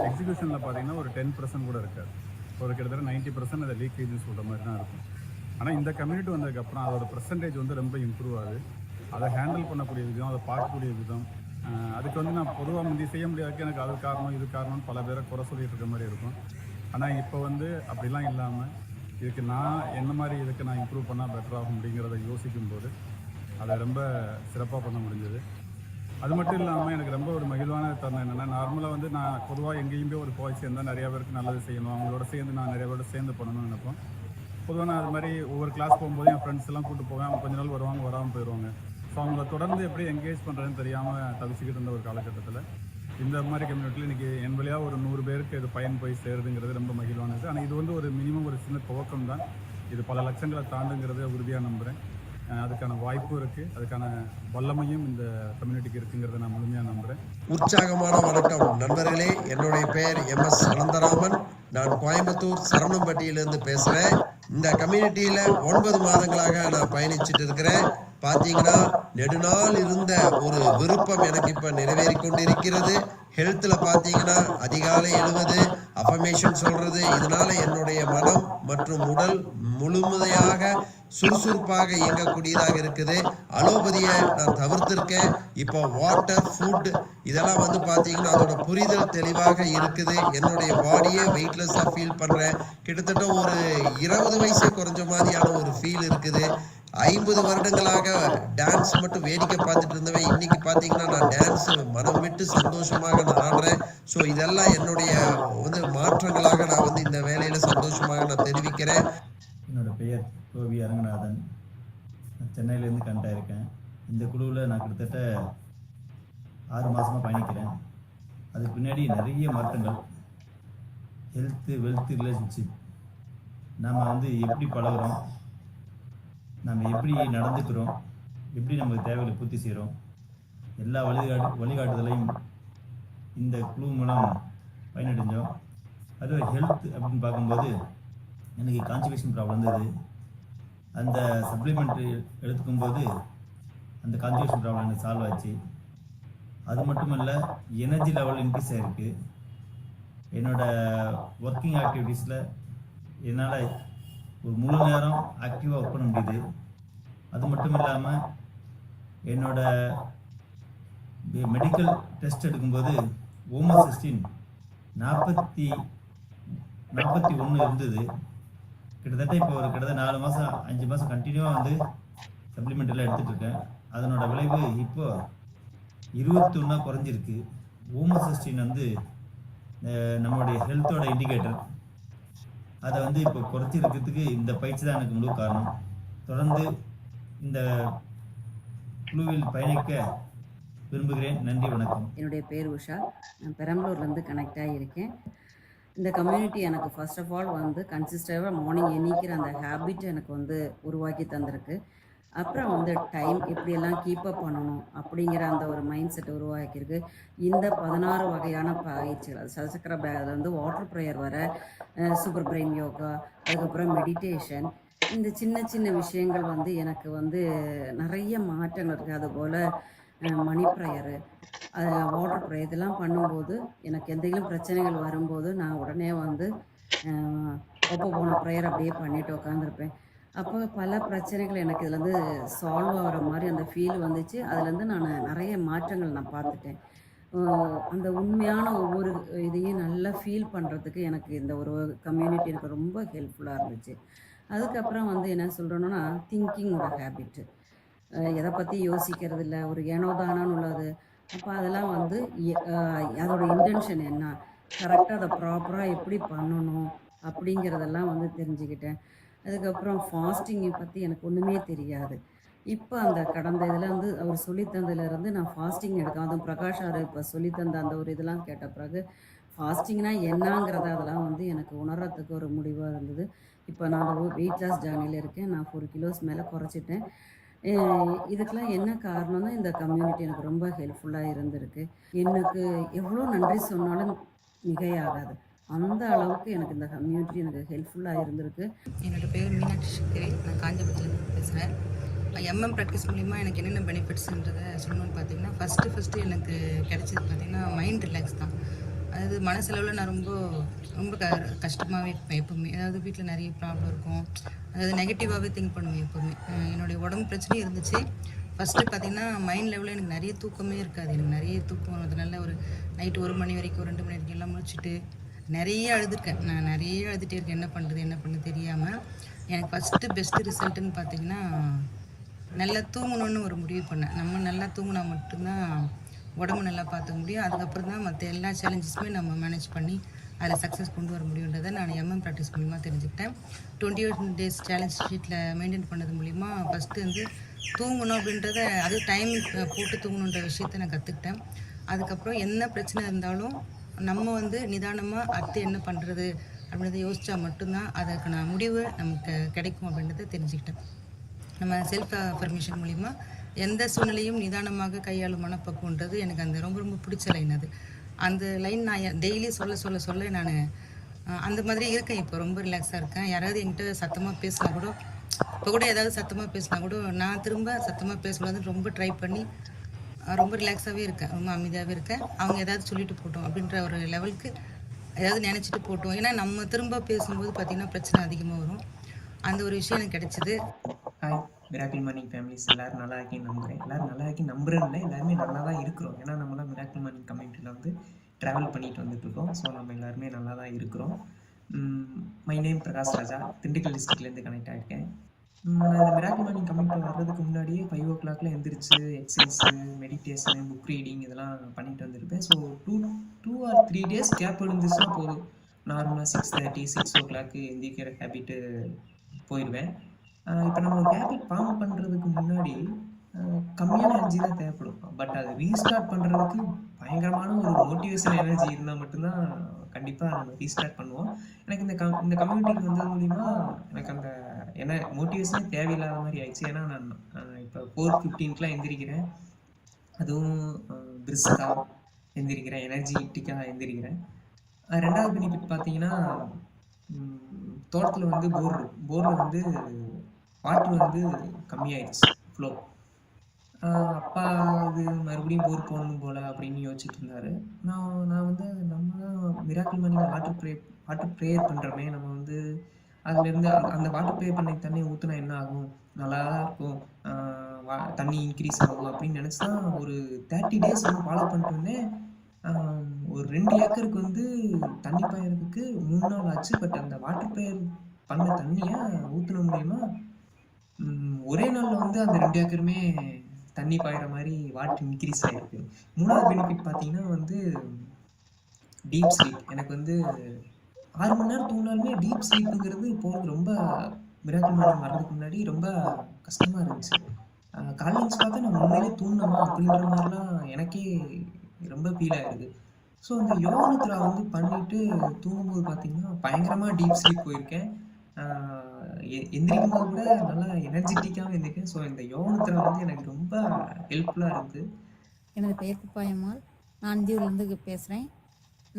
எக்ஸிக்யூஷனில் பார்த்திங்கன்னா ஒரு 10% கூட இருக்காது. ஒரு கிட்டத்தட்ட 90% அதை லீக்கேஜ்னு சொல்கிற மாதிரி தான் இருக்கும். ஆனால் இந்த கம்யூனிட்டி வந்ததுக்கப்புறம் அதோட பர்சன்டேஜ் வந்து ரொம்ப இம்ப்ரூவ் ஆகுது. அதை ஹேண்டில் பண்ணக்கூடிய விதம், அதை பார்க்கக்கூடிய விதம், அதுக்கு வந்து நான் பொதுவாக முந்தி செய்ய முடியாதுக்கு எனக்கு அது காரணம் இது காரணம்னு பல பேரை குறை சொல்லிட்டு இருக்க மாதிரி இருக்கும். ஆனால் இப்போ வந்து அப்படிலாம் இல்லாமல் இதுக்கு நான் என்ன மாதிரி இதுக்கு நான் இம்ப்ரூவ் பண்ணால் பெட்டர் ஆகும் அப்படிங்கிறத யோசிக்கும் போது அதை ரொம்ப சிறப்பாக பண்ண முடிஞ்சது. அது மட்டும் இல்லாமல் எனக்கு ரொம்ப ஒரு மகிழ்வான தருணம் என்னென்னா, நார்மலாக வந்து நான் பொதுவாக எங்கேயுமே ஒரு போய் சேர்ந்தால் நிறையா பேருக்கு நல்லது செய்யணும், அவங்களோட சேர்ந்து நான் நிறைய பேரோட சேர்ந்து பண்ணணும்னு நினைப்போம். பொதுவாக நான் அது மாதிரி ஒவ்வொரு கிளாஸ் போகும்போது என் ஃப்ரெண்ட்ஸ் எல்லாம் கூப்பிட்டு போவேன். அவங்க கொஞ்ச நாள் வருவாங்க, வராமல் போயிடுவாங்க. ஸோ அவங்கள தொடர்ந்து எப்படி என்கேஜ் பண்ணுறதுன்னு தெரியாமல் தவிச்சிக்கிட்டு இருந்த ஒரு காலகட்டத்தில் இந்த மாதிரி கம்யூனிட்டியில் இன்றைக்கி என் வழியாக ஒரு 100 பேருக்கு இது பயன் போய் சேருதுங்கிறது ரொம்ப மகிழ்வானது. ஆனால் இது வந்து ஒரு மினிமம் ஒரு சின்ன துவக்கம் தான். இது பல லட்சங்களை தாண்டுங்கிறத உறுதியாக நம்புகிறேன். அதுக்கான வாய்ப்பும் இருக்குது, அதுக்கான வல்லமையும் இந்த கம்யூனிட்டிக்கு இருக்குங்கிறத நான் முழுமையாக நம்புகிறேன். உற்சாகமான வணக்கம் நண்பர்களே. என்னுடைய பெயர் MS அனந்தராமன். நான் கோயம்புத்தூர் சரவணம்பட்டியிலிருந்து பேசுகிறேன். இந்த கம்யூனிட்டியில் 9 மாதங்களாக நான் பயணிச்சுட்டு இருக்கிறேன். பார்த்தீங்கன்னா நெடுநாள் இருந்த ஒரு விருப்பம் எனக்கு இப்போ நிறைவேறி கொண்டிருக்கிறது. ஹெல்த்தில் பார்த்தீங்கன்னா அதிகாலை எழுவது, அஃபர்மேஷன் சொல்கிறது, இதனால் என்னுடைய மனம் மற்றும் உடல் முழுமையாக சுறுசுறுப்பாக இயங்கக்கூடியதாக இருக்குது. அலோபதியை நான் தவிர்த்திருக்கேன். இப்போ வாட்டர், ஃபுட் இதெல்லாம் வந்து பார்த்தீங்கன்னா அதோட புரிதல் தெளிவாக இருக்குது. என்னுடைய பாடியை வெயிட்லெஸ்ஸாக ஃபீல் பண்ணுறேன். கிட்டத்தட்ட ஒரு 20 வயசே குறைஞ்ச மாதிரியான ஒரு ஃபீல் இருக்குது. 50 வருடங்களாக டான்ஸ் மட்டும் வேடிக்கை பார்த்துட்டு இருந்தவன் இன்னைக்கு பார்த்தீங்கன்னா நான் டான்ஸ் மனம் விட்டு சந்தோஷமாக நான் ஆடுறேன். ஸோ இதெல்லாம் என்னுடைய வந்து மாற்றங்களாக நான் வந்து இந்த வேலையில் சந்தோஷமாக நான் தெரிவிக்கிறேன். என்னோட பெயர் கோவி அரங்கநாதன். நான் சென்னையிலேருந்து கனெக்ட் ஆகிருக்கேன். இந்த குழுவில் நான் கிட்டத்தட்ட 6 மாதமாக பயணிக்கிறேன். அதுக்கு பின்னாடி நிறைய மாற்றங்கள், ஹெல்த்து, வெல்த்து, ரிலேஷன்ஷிப், நம்ம வந்து எப்படி பழகிறோம், நம்ம எப்படி நடந்துக்கிறோம், எப்படி நமக்கு தேவைகளை பூர்த்தி செய்கிறோம், எல்லா வழிகாட்டுதலையும் இந்த குழு மூலம் பயனடைஞ்சோம். அதுவும் ஹெல்த் அப்படின்னு பார்க்கும்போது எனக்கு கான்ஸ்டிபேஷன் ப்ராப்ளம் இருந்தது. அந்த சப்ளிமெண்ட் எடுத்துக்கும்போது அந்த கான்ஸ்டிபேஷன் ப்ராப்ளம் எனக்கு சால்வ் ஆச்சு. அது மட்டும் இல்லை, எனர்ஜி லெவல் இன்க்ரீஸ் ஆகிருக்கு. என்னோடய ஒர்க்கிங் ஆக்டிவிட்டீஸில் என்னால் ஒரு முழு நேரம் ஆக்டிவாக ஒர்க் பண்ண முடியுது. அது மட்டும் இல்லாமல் என்னோட மெடிக்கல் டெஸ்ட் எடுக்கும்போது ஓமோசிஸ்டின் 41 இருந்தது. கிட்டத்தட்ட இப்போ ஒரு கிட்டத்தட்ட 4 மாதம் 5 மாதம் கண்டினியூவாக வந்து சப்ளிமெண்ட் எல்லாம் எடுத்துகிட்டு இருக்கேன். அதனோட விளைவு இப்போ 21 குறைஞ்சிருக்கு. ஓமோசிஸ்டின் வந்து நம்மளுடைய ஹெல்த்தோட இண்டிகேட்டர். அதை வந்து இப்போ குறைச்சிருக்கிறதுக்கு இந்த பயிற்சி தான் எனக்கு முழு காரணம். தொடர்ந்து இந்த குழுவில் பயணிக்க விரும்புகிறேன். நன்றி, வணக்கம். என்னுடைய பேர் உஷா. நான் பெரம்பலூர்லேருந்து கனெக்ட் ஆகியிருக்கேன். இந்த கம்யூனிட்டி எனக்கு ஃபர்ஸ்ட் ஆஃப் ஆல் வந்து கன்சிஸ்டண்டாக மார்னிங் எண்ணிக்கிற அந்த ஹேபிட் எனக்கு வந்து உருவாக்கி தந்திருக்கு. அப்புறம் வந்து டைம் எப்படியெல்லாம் கீப்பப் பண்ணணும் அப்படிங்கிற அந்த ஒரு மைண்ட் செட் உருவாக்கியிருக்கு. இந்த 16 வகையான பயிற்சிகள், சதுசக்கர பேக்கில் வந்து வாட்டர் ப்ரேயர் வர, சூப்பர் பிரெயின் யோகா, அதுக்கப்புறம் மெடிடேஷன், இந்த சின்ன சின்ன விஷயங்கள் வந்து எனக்கு வந்து நிறைய மாற்றங்கள் இருக்குது. அதுபோல் மணி ப்ரேயரு, வாட்டர் ப்ரேயர் இதெல்லாம் பண்ணும்போது எனக்கு எந்தெങ്കിലും பிரச்சனைகள் வரும்போது நான் உடனே வந்து ஒப்ப போன ப்ரேயர் அப்படியே பண்ணிட்டு உட்காந்துருப்பேன். அப்போ பல பிரச்சனைகள் எனக்கு இதுலேருந்து சால்வ் ஆகிற மாதிரி அந்த ஃபீல் வந்துச்சு. அதுலேருந்து நான் நிறைய மாற்றங்கள் நான் பார்த்துட்டேன். அந்த உண்மையான ஒவ்வொரு இதையும் நல்லா ஃபீல் பண்ணுறதுக்கு எனக்கு இந்த ஒரு கம்யூனிட்டி எனக்கு ரொம்ப ஹெல்ப்ஃபுல்லாக இருந்துச்சு. அதுக்கப்புறம் வந்து என்ன சொல்கிறேன்னா, திங்கிங்கோட ஹேபிட்டு, எதை பற்றி யோசிக்கிறது இல்லை, ஒரு ஏனோதானான்னு உள்ளது. அப்போ அதெல்லாம் வந்து அதோட இன்டென்ஷன் என்ன, கரெக்டாக அதை ப்ராப்பராக எப்படி பண்ணணும் அப்படிங்கிறதெல்லாம் வந்து தெரிஞ்சுக்கிட்டேன். அதுக்கப்புறம் ஃபாஸ்டிங்கை பற்றி எனக்கு ஒன்றுமே தெரியாது. இப்போ அந்த கடந்த இதில் வந்து அவர் சொல்லித்தந்ததுலேருந்து நான் ஃபாஸ்டிங் எடுக்கேன். அதுவும் பிரகாஷ் சார் இப்போ சொல்லித்தந்த அந்த ஒரு இதெல்லாம் கேட்ட பிறகு ஃபாஸ்டிங்னா என்னங்கிறத அதெல்லாம் வந்து எனக்கு உணர்றதுக்கு ஒரு முடிவாக இருந்தது. இப்போ நான் அந்த வெயிட் லாஸ் ஜேர்னியில் இருக்கேன். நான் 4 கிலோஸ் மேலே குறைச்சிட்டேன். இதுக்கெல்லாம் என்ன காரணம்னா இந்த கம்யூனிட்டி எனக்கு ரொம்ப ஹெல்ப்ஃபுல்லாக இருந்திருக்கு. எனக்கு எவ்வளோ நன்றி சொன்னாலும் மிகையாகாது. அந்த அளவுக்கு எனக்கு இந்த கம்யூனிட்டி எனக்கு ஹெல்ப்ஃபுல்லாக இருந்திருக்கு. என்னோடய பேர் மீனாட்சி சக்தி. நான் காஞ்சிபுரத்துலேருந்து பேசுகிறேன். எம்எம் ப்ராக்டிஸ் மூலிமா எனக்கு என்னென்ன பெனிஃபிட்ஸ்ன்றதை சொல்லணும்னு பார்த்தீங்கன்னா, ஃபஸ்ட்டு எனக்கு கிடைச்சது பார்த்திங்கன்னா மைண்ட் ரிலாக்ஸ் தான். அதாவது மனசளவில் நான் ரொம்ப கஷ்டமாகவே இருப்பேன் எப்போவுமே. அதாவது வீட்டில் நிறைய ப்ராப்ளம் இருக்கும். அதாவது நெகட்டிவாகவே திங்க் பண்ணுவேன் எப்போவுமே. என்னுடைய உடம்பு பிரச்சனையும் இருந்துச்சு. ஃபஸ்ட்டு பார்த்திங்கன்னா மைண்ட் லெவலில் எனக்கு நிறைய தூக்கமே இருக்காது. எனக்கு நிறைய தூக்கம் அதனால ஒரு நைட்டு 1 மணி வரைக்கும் 2 மணி வரைக்கும் எல்லாம் முடிச்சுட்டு நிறைய அழுதுருக்கேன். நான் நிறைய அழுதுகிட்டே இருக்கேன். என்ன பண்ணுறது தெரியாமல். எனக்கு ஃபஸ்ட்டு பெஸ்ட்டு ரிசல்ட்டுன்னு பார்த்திங்கன்னா, நல்லா தூங்கணுன்னு ஒரு முடிவு பண்ணேன். நம்ம நல்லா தூங்கினா மட்டும்தான் உடம்பு நல்லா பார்த்துக்க முடியும். அதுக்கப்புறம் தான் மற்ற எல்லா சேலஞ்சஸுமே நம்ம மேனேஜ் பண்ணி அதில் சக்ஸஸ் கொண்டு வர முடியுன்றதை நான் எம்எம் ப்ராக்டிஸ் மூலிமா தெரிஞ்சுக்கிட்டேன். 21 days சேலஞ்ச் ஷீட்டில் மெயின்டைன் பண்ணது மூலிமா ஃபஸ்ட்டு வந்து தூங்கணும் அப்படின்றத, அது டைம் போட்டு தூங்கணுன்ற விஷயத்தை நான் கற்றுக்கிட்டேன். அதுக்கப்புறம் என்ன பிரச்சனை இருந்தாலும் நம்ம வந்து நிதானமாக அடுத்து என்ன பண்ணுறது அப்படின்றத யோசித்தா மட்டும்தான் அதுக்கான முடிவு நமக்கு கிடைக்கும் அப்படின்றத தெரிஞ்சுக்கிட்டேன். நம்ம செல்ஃப் அஃபர்மேஷன் மூலிமா எந்த சூழ்நிலையும் நிதானமாக கையாளும் மனப்பக்குவன்றது எனக்கு அந்த ரொம்ப பிடிச்ச லைன். அது அந்த லைன் நான் டெய்லி சொல்ல நான் அந்த மாதிரி இருக்கேன். இப்போ ரொம்ப ரிலாக்ஸாக இருக்கேன். யாராவது என்கிட்ட சத்தமாக பேசினா கூட, இப்போ கூட ஏதாவது சத்தமாக பேசினா கூட நான் திரும்ப சத்தமாக பேசக்கூடாதுன்னு ரொம்ப ட்ரை பண்ணி ரொம்ப ரிலாக்ஸாகவே இருக்கேன். ரொம்ப அமைதியாகவே இருக்கேன். அவங்க ஏதாவது சொல்லிட்டு போட்டோம் அப்படின்ற ஒரு லெவலுக்கு ஏதாவது நினச்சிட்டு போட்டோம். ஏன்னா நம்ம திரும்ப பேசும்போது பார்த்திங்கன்னா பிரச்சனை அதிகமாக வரும். அந்த ஒரு விஷயம் எனக்கு கிடைச்சிது. Hi, miracle morning families. எல்லோரும் நல்லா இருக்கேன்னு நம்புகிறேன். எல்லோரும் நல்லா இருக்கேன்னு நம்புறேன் இல்லை, எல்லாருமே நல்லா தான் இருக்கிறோம். ஏன்னா நம்மளாம் மிராக்கிள் மார்னிங் கம்யூனிட்டியில் வந்து ட்ராவல் பண்ணிட்டு வந்துட்டுருக்கோம். ஸோ நம்ம எல்லாருமே நல்லா தான் இருக்கிறோம். மை நேம் பிரகாஷ் ராஜா, திண்டுக்கல் டிஸ்ட்ரிக்ட்லேருந்து கனெக்ட் ஆகிருக்கேன். நான் இந்த மிராக்கிள் மார்னிங் கம்யூனிட்டி வர்றதுக்கு முன்னாடியே 5 o'clock எந்திரிச்சு எக்ஸசைஸு, மெடிடேஷனு, புக் ரீடிங் இதெல்லாம் பண்ணிட்டு வந்திருப்பேன். ஸோ 2 or 3 days கேப் இருந்துச்சுன்னா போதும், நார்மலாக 6:30, 6 o'clock எந்திரிக்கிற ஹேபிட்டு போயிடுவேன். இப்போ நம்ம ஒரு ஹேபிட் ஃபார்ம் பண்ணுறதுக்கு முன்னாடி கம்மியான எனர்ஜி தான் தேவைப்படும். பட் அது ரீஸ்டார்ட் பண்ணுறதுக்கு பயங்கரமான ஒரு மோட்டிவேஷன் எனர்ஜி இருந்தால் மட்டும்தான் கண்டிப்பாக நம்ம ரீஸ்டார்ட் பண்ணுவோம். எனக்கு இந்த கம்யூனிட்டிக்கு வந்தது மூலிமா எனக்கு அந்த மோட்டிவேஷனே தேவையில்லாத மாதிரி ஆயிடுச்சு. ஏன்னா நான் இப்போ 4:15 எந்திரிக்கிறேன். அதுவும் பிரிஸ்காக எந்திரிக்கிறேன், எனர்ஜிட்டிக்காக எந்திரிக்கிறேன். ரெண்டாவது பெனிஃபிட் பார்த்தீங்கன்னா, தோட்டத்தில் வந்து போரில் வந்து வாட்டர் வந்து கம்மியாயிடுச்சு ஃப்ளோ. அப்பா இது மறுபடியும் போர் போடணும் போல் அப்படின்னு யோசிச்சுட்டு இருந்தார். நான் வந்து நம்ம தான் மிராக்கிள் மார்னிங் வாட்டர் ப்ரேயர் பண்ணுறோமே, நம்ம வந்து அதுலேருந்து அந்த வாட்டர் ப்ரே பண்ணி தண்ணி ஊற்றினா என்ன ஆகும், நல்லா தான் இருக்கும் தண்ணி இன்க்ரீஸ் ஆகும் அப்படின்னு நினச்சி தான் ஒரு 30 டேஸ் வந்து ஃபாலோ பண்ணிட்டு வந்தேன். ஒரு 2 ஏக்கருக்கு வந்து தண்ணி பாயறதுக்கு 3 நாள் ஆச்சு. பட் அந்த வாட்டர் ப்ரேயர் பண்ண தண்ணியை ஊற்றுன மூலியமா ஒரே நாளில் வந்து அந்த 2 ஏக்கருமே தண்ணி பாயிற மாதிரி வாட்டர் இன்க்ரீஸ் ஆகிருக்கு. 3வது பெனிஃபிட் பார்த்தீங்கன்னா வந்து டீப் ஸ்லீப். எனக்கு வந்து 6 மணி நேரம் தூங்கினாலுமே டீப் ஸ்லீப்புங்கிறது போகிறது ரொம்ப மிராக்கிள் மார்னிங் வர்றதுக்கு முன்னாடி ரொம்ப கஷ்டமாக இருந்துச்சு. காலைல எழுந்துச்சு பார்த்தா நான் உண்மையிலே தூங்கினோமா அப்படின்ற மாதிரிலாம் எனக்கே ரொம்ப ஃபீல் ஆகிடுது. ஸோ அந்த யோக நித்ரா வந்து பண்ணிட்டு தூங்கும்போது பார்த்தீங்கன்னா பயங்கரமாக டீப் ஸ்லீப் போயிருக்கேன். எந்திரிக்கும் போது கூட நல்லா எனர்ஜெட்டிக்காகவும் எந்திரிக்கேன். ஸோ இந்த யோக நித்ரா வந்து எனக்கு ரொம்ப ஹெல்ப்ஃபுல்லாக இருக்குது. எனது பெயர் குப்பாயம்மாள். நான் இந்தியூர்லேருந்து பேசுகிறேன்.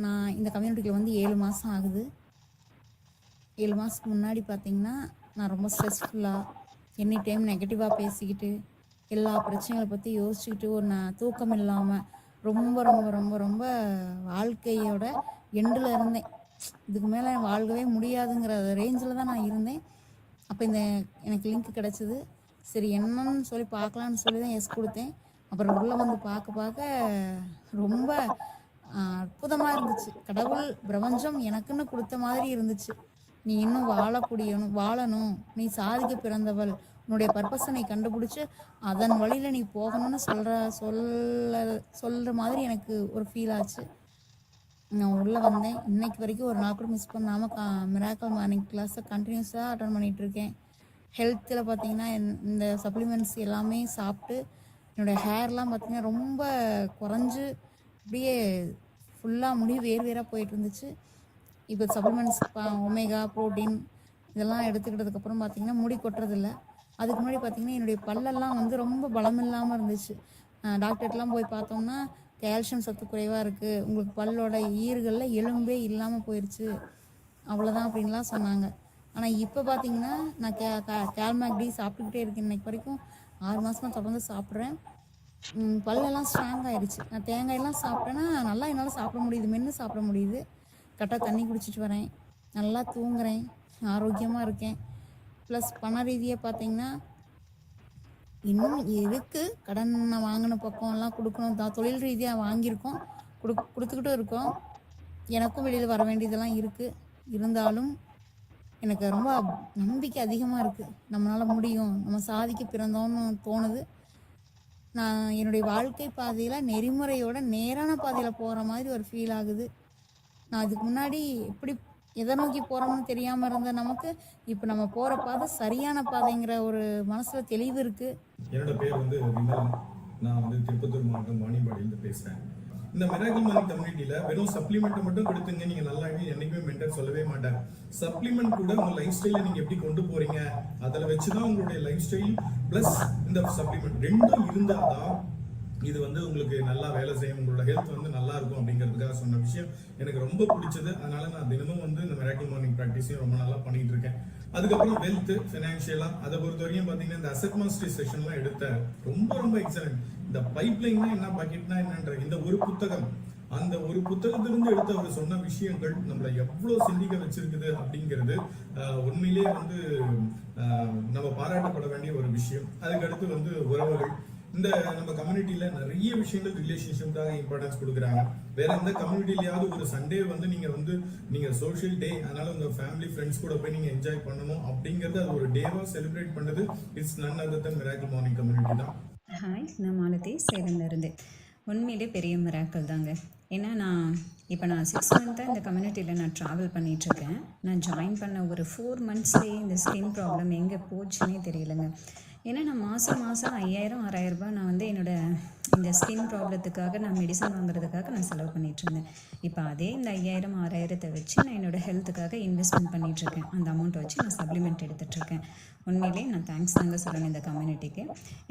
நான் இந்த கம்யூனிட்டியில் வந்து 7 மாதம் ஆகுது. 7 மாதத்துக்கு முன்னாடி பார்த்திங்கன்னா நான் ரொம்ப ஸ்ட்ரெஸ்ஃபுல்லாக எனி டைம் நெகட்டிவாக பேசிக்கிட்டு எல்லா பிரச்சனைகளை பற்றி யோசிச்சுக்கிட்டு நான் தூக்கம் இல்லாமல் ரொம்ப ரொம்ப ரொம்ப ரொம்ப வாழ்க்கையோட எண்டில் இருந்தேன். இதுக்கு மேலே வாழ்க்கவே முடியாதுங்கிற ரேஞ்சில் தான் நான் இருந்தேன். அப்போ எனக்கு லிங்க் கிடச்சிது. சரி என்னன்னு சொல்லி பார்க்கலான்னு சொல்லி தான் எஸ் கொடுத்தேன். அப்புறம் உள்ளே வந்து பார்க்க ரொம்ப அற்புதமாக இருந்துச்சு. கடவுள் பிரபஞ்சம் எனக்குன்னு கொடுத்த மாதிரி இருந்துச்சு. நீ இன்னும் வாழணும், நீ சாதிக்க பிறந்தவள், உன்னுடைய பர்பஸை நீ கண்டுபிடிச்சி அதன் வழியில் நீ போகணும்னு சொல்கிற மாதிரி எனக்கு ஒரு ஃபீல் ஆச்சு. நான் உள்ளே வந்தேன். இன்னைக்கு வரைக்கும் ஒரு நாள் கூட மிஸ் பண்ணாமல் மிராக்கிள் மார்னிங் கிளாஸை கண்டினியூஸாக அட்டன் பண்ணிகிட்ருக்கேன். ஹெல்த்தில் பார்த்திங்கன்னா இந்த சப்ளிமெண்ட்ஸ் எல்லாமே சாப்பிட்டு என்னோடய ஹேர்லாம் பார்த்திங்கன்னா ரொம்ப குறைஞ்சி அப்படியே ஃபுல்லாக முடி வேறாக போயிட்டு இருந்துச்சு. இப்போ சப்ளிமெண்ட்ஸ் ஒமேகா ப்ரோட்டீன் இதெல்லாம் எடுத்துக்கிட்டதுக்கப்புறம் பார்த்திங்கன்னா முடி கொட்டுறதில்ல. அதுக்கு முன்னாடி பார்த்திங்கன்னா என்னுடைய பல்லெல்லாம் வந்து ரொம்ப பலம் இல்லாமல் இருந்துச்சு. டாக்டர்கிட்டலாம் போய் பார்த்தோம்னா கால்சியம் சத்து குறைவாக இருக்குது, உங்களுக்கு பல்லோட ஈறுகளில் எலும்பே இல்லாமல் போயிடுச்சு, அவ்வளோதான் அப்படின்லாம் சொன்னாங்க. ஆனால் இப்போ பார்த்திங்கன்னா நான் கேல்மேக்டி சாப்பிட்டுக்கிட்டே இருக்கேன். இன்னைக்கு வரைக்கும் 6 மாதமாக தொடர்ந்து சாப்பிட்றேன். பல்லெல்லாம் ஸ்ட்ராங் ஆகிடுச்சு. நான் தேங்காயெல்லாம் சாப்பிட்டேன்னா நல்லா என்னால் சாப்பிட முடியுது, மென்று சாப்பிட முடியுது. கரெக்டாக தண்ணி குடிச்சிட்டு வரேன், நல்லா தூங்குறேன், ஆரோக்கியமாக இருக்கேன். ப்ளஸ் பண ரீதியாக பார்த்திங்கன்னா இன்னும் இருக்குது. கடன் வாங்கின பக்கம்லாம் கொடுக்கணும், தொழில் ரீதியாக வாங்கியிருக்கோம், கொடுத்துக்கிட்டும் இருக்கோம். எனக்கும் வெளியில் வர வேண்டியதெல்லாம் இருக்குது. இருந்தாலும் எனக்கு ரொம்ப நம்பிக்கை அதிகமாக இருக்குது. நம்மளால் முடியும், நம்ம சாதிக்க பிறந்தோன்னு தோணுது. நான் என்னுடைய வாழ்க்கை பாதையில் நெறிமுறையோட நேரான பாதையில் போகிற மாதிரி ஒரு ஃபீல் ஆகுது. நான் அதுக்கு முன்னாடி எதை நோக்கி போகிறோம்னு தெரியாமல் இருந்த நமக்கு இப்போ நம்ம போகிற பாதை சரியான பாதைங்கிற ஒரு மனசில் தெளிவு இருக்குது. என்னோட பேர் வந்து விமலன். நான் வந்து திருப்பத்தூர் மாவட்டம் வாணியம்பாடியிலேருந்து பேசுகிறேன். இந்த மிராக்கிள் மார்னிங் கம்யூனிட்டியில் வெறும் சப்ளிமெண்ட்டை மட்டும் கொடுத்துங்க நீங்கள் நல்லா என்றைக்குமே மென்டர் சொல்லவே மாட்டாங்க. சப்ளிமெண்ட் கூட உங்கள் லைஃப் ஸ்டைலை நீங்கள் எப்படி கொண்டு போகிறீங்க அதில் வச்சு தான் உங்களுடைய லைஃப் ஸ்டைல் ப்ளஸ் இந்த சப்ளிமெண்ட் ரெண்டும் இருந்தால் தான் இது வந்து உங்களுக்கு நல்லா வேலை செய்யும், உங்களோட ஹெல்த் வந்து நல்லா இருக்கும் அப்படிங்கிறதுக்காக சொன்ன விஷயம் எனக்கு ரொம்ப பிடிச்சது. அதனால நான் தினமும் வந்து இந்த மிராக்கிள் மார்னிங் ப்ராக்டிஸையும் ரொம்ப நல்லா பண்ணிட்டு இருக்கேன். அதுக்கப்புறம் வெல்த் ஃபினான்ஷியலாக அதை பொறுத்த வரைக்கும் பார்த்தீங்கன்னா இந்த அசெட் மாஸ்டரி செஷன்லாம் எடுத்தேன். ரொம்ப ரொம்ப எக்ஸலண்ட். இந்த பைப்லைன்னா என்ன, பக்கெட்னா என்னன்ற இந்த ஒரு புத்தகம், அந்த ஒரு புத்தகத்திலிருந்து எடுத்து அவர் சொன்ன விஷயங்கள் நம்மளை எவ்வளோ சிந்திக்க வச்சிருக்குது அப்படிங்கிறது உண்மையிலேயே வந்து நம்ம பாராட்டப்பட வேண்டிய ஒரு விஷயம். அதுக்கடுத்து வந்து உறவுகள். இந்த நம்ம கம்யூனிட்டியில நிறைய விஷயங்கள் ரிலேஷன்ஷிப்காக இம்பார்ட்டன்ஸ் கொடுக்குறாங்க. வேற எந்த கம்யூனிட்டிலையாவது ஒரு சண்டே வந்து நீங்க சோஷியல் டே, அதனால உங்க ஃபேமிலி ஃப்ரெண்ட்ஸ் கூட போய் நீங்க என்ஜாய் பண்ணணும் அப்படிங்கறது அது ஒரு டேவா செலிப்ரேட் பண்ணது it's none other than miracle morning community தான். ஹாய், நான் மாலதி சேலம்லேருந்து. உண்மையிலே பெரிய மிராக்கிள் தாங்க. ஏன்னா நான் 6 மந்த்தாக இந்த கம்யூனிட்டியில் நான் ட்ராவல் பண்ணிகிட்ருக்கேன். நான் ஜாயின் பண்ண ஒரு 4 மந்த்ஸ்லேயே இந்த ஸ்கின் ப்ராப்ளம் எங்கே போச்சுன்னே தெரியலைங்க. ஏன்னா நான் மாதம் 5000 6000 ரூபாய் நான் வந்து இந்த ஸ்கின் ப்ராப்ளத்துக்காக நான் மெடிசன் வாங்குறதுக்காக நான் செலவு பண்ணிகிட்ருந்தேன். இப்போ அதே இந்த 5000 6000 வச்சு நான் என்னோடய ஹெல்த்துக்காக இன்வெஸ்ட்மெண்ட் பண்ணிகிட்ருக்கேன். அந்த அமௌண்ட்டை வச்சு நான் சப்ளிமெண்ட் எடுத்துகிட்ருக்கேன். உண்மையிலே நான் தேங்க்ஸ் தாங்க சொல்லணும் இந்த கம்யூனிட்டிக்கு.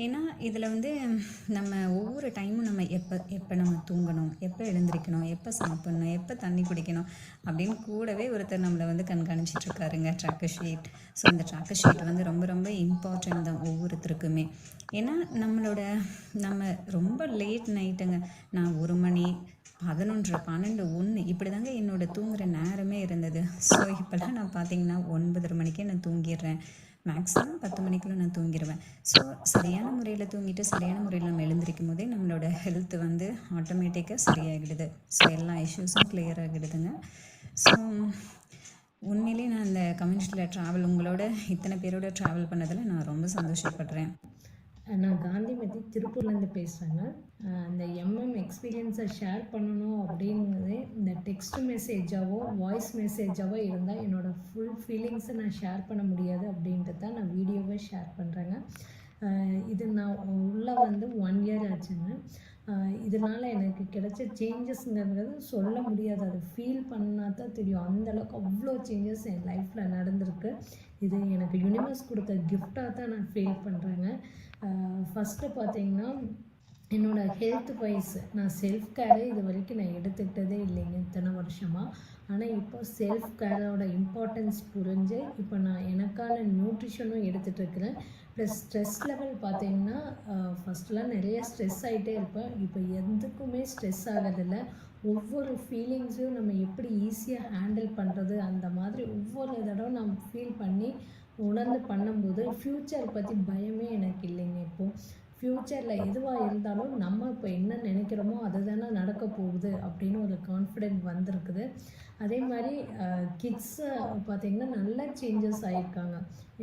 ஏன்னா இதில் வந்து நம்ம ஒவ்வொரு டைமும் நம்ம எப்போ நம்ம தூங்கணும், எப்போ எழுந்திரிக்கணும், எப்போ சாப்பிட்ணும், எப்போ தண்ணி குடிக்கணும் அப்படின்னு கூடவே ஒருத்தர் நம்மளை வந்து கண்காணிச்சிட்ருக்காருங்க, ட்ராக்கர் ஷீட். ஸோ இந்த ட்ராக்கர் ஷீட் வந்து ரொம்ப ரொம்ப இம்பார்ட்டன்ட் தான் ஒவ்வொருத்தருக்குமே. ஏன்னா நம்ம ரொம்ப லேட் நைட்டுங்க, நான் 1 மணி 11 12 1 இப்படி தாங்க என்னோடய தூங்குகிற நேரமே இருந்தது. ஸோ இப்போலாம் நான் பார்த்தீங்கன்னா 9:30 மணிக்கே நான் தூங்கிடுறேன். மேக்ஸிமம் 10 மணிக்குள்ளே நான் தூங்கிடுவேன். ஸோ சரியான முறையில் தூங்கிட்டு சரியான முறையில் நம்ம எழுந்திருக்கும் போதே நம்மளோட ஹெல்த் வந்து ஆட்டோமேட்டிக்காக சரியாகிடுது. ஸோ எல்லா இஷ்யூஸும் கிளியர் ஆகிடுதுங்க. ஸோ உண்மையிலே நான் இந்த கம்யூனிட்டியில் ட்ராவல் உங்களோட இத்தனை பேரோட ட்ராவல் பண்ணதில் நான் ரொம்ப சந்தோஷப்படுறேன். நான் காந்திமதி திருப்பூர்லேருந்து பேசுகிறேங்க. அந்த எக்ஸ்பீரியன்ஸை ஷேர் பண்ணணும் அப்படிங்கிறதே இந்த டெக்ஸ்ட் மெசேஜாவோ வாய்ஸ் மெசேஜாவோ இருந்தால் என்னோடய ஃபுல் ஃபீலிங்ஸை நான் ஷேர் பண்ண முடியாது அப்படின்ட்டு தான் நான் வீடியோவை ஷேர் பண்ணுறேங்க. இது நான் உள்ளே வந்து 1 இயர் ஆச்சுங்க. இதனால் எனக்கு கிடைச்ச சேஞ்சஸ்ங்கிறது சொல்ல முடியாது, அதை ஃபீல் பண்ணால் தான் தெரியும். அந்தளவுக்கு அவ்வளோ சேஞ்சஸ் என் லைஃப்பில் நடந்திருக்கு. இது எனக்கு யூனிவர்ஸ் கொடுத்த கிஃப்டாக தான் நான் ஃபீல் பண்ணுறேங்க. ஃபஸ்ட்டு பார்த்திங்கன்னா என்னோடய ஹெல்த் வைஸ் நான் செல்ஃப் கேரை இது வரைக்கும் நான் எடுத்துக்கிட்டதே இல்லைங்க இத்தனை வருஷமாக. ஆனால் இப்போ செல்ஃப் கேரோட இம்பார்ட்டன்ஸ் புரிஞ்சு இப்போ நான் எனக்கான நியூட்ரிஷனும் எடுத்துகிட்ருக்கிறேன். ப்ளஸ் ஸ்ட்ரெஸ் லெவல் பார்த்திங்கன்னா ஃபஸ்ட்டெலாம் நிறைய ஸ்ட்ரெஸ் ஆகிட்டே இருப்பேன். இப்போ எதுக்குமே ஸ்ட்ரெஸ் ஆகிறதில்ல. ஒவ்வொரு ஃபீலிங்ஸையும் நம்ம எப்படி ஈஸியாக ஹேண்டில் பண்ணுறது அந்த மாதிரி ஒவ்வொரு தடவை நான் ஃபீல் பண்ணி உணர்ந்து பண்ணும்போது ஃப்யூச்சர் பற்றி பயமே எனக்கு இல்லைங்க. இப்போது ஃப்யூச்சரில் எதுவாக இருந்தாலும் நம்ம இப்போ என்ன நினைக்கிறோமோ அது தானே நடக்க போகுது அப்படின்னு ஒரு கான்ஃபிடென்ட் வந்திருக்குது. அதே மாதிரி கிட்ஸை பார்த்திங்கன்னா நல்ல சேஞ்சஸ் ஆகியிருக்காங்க.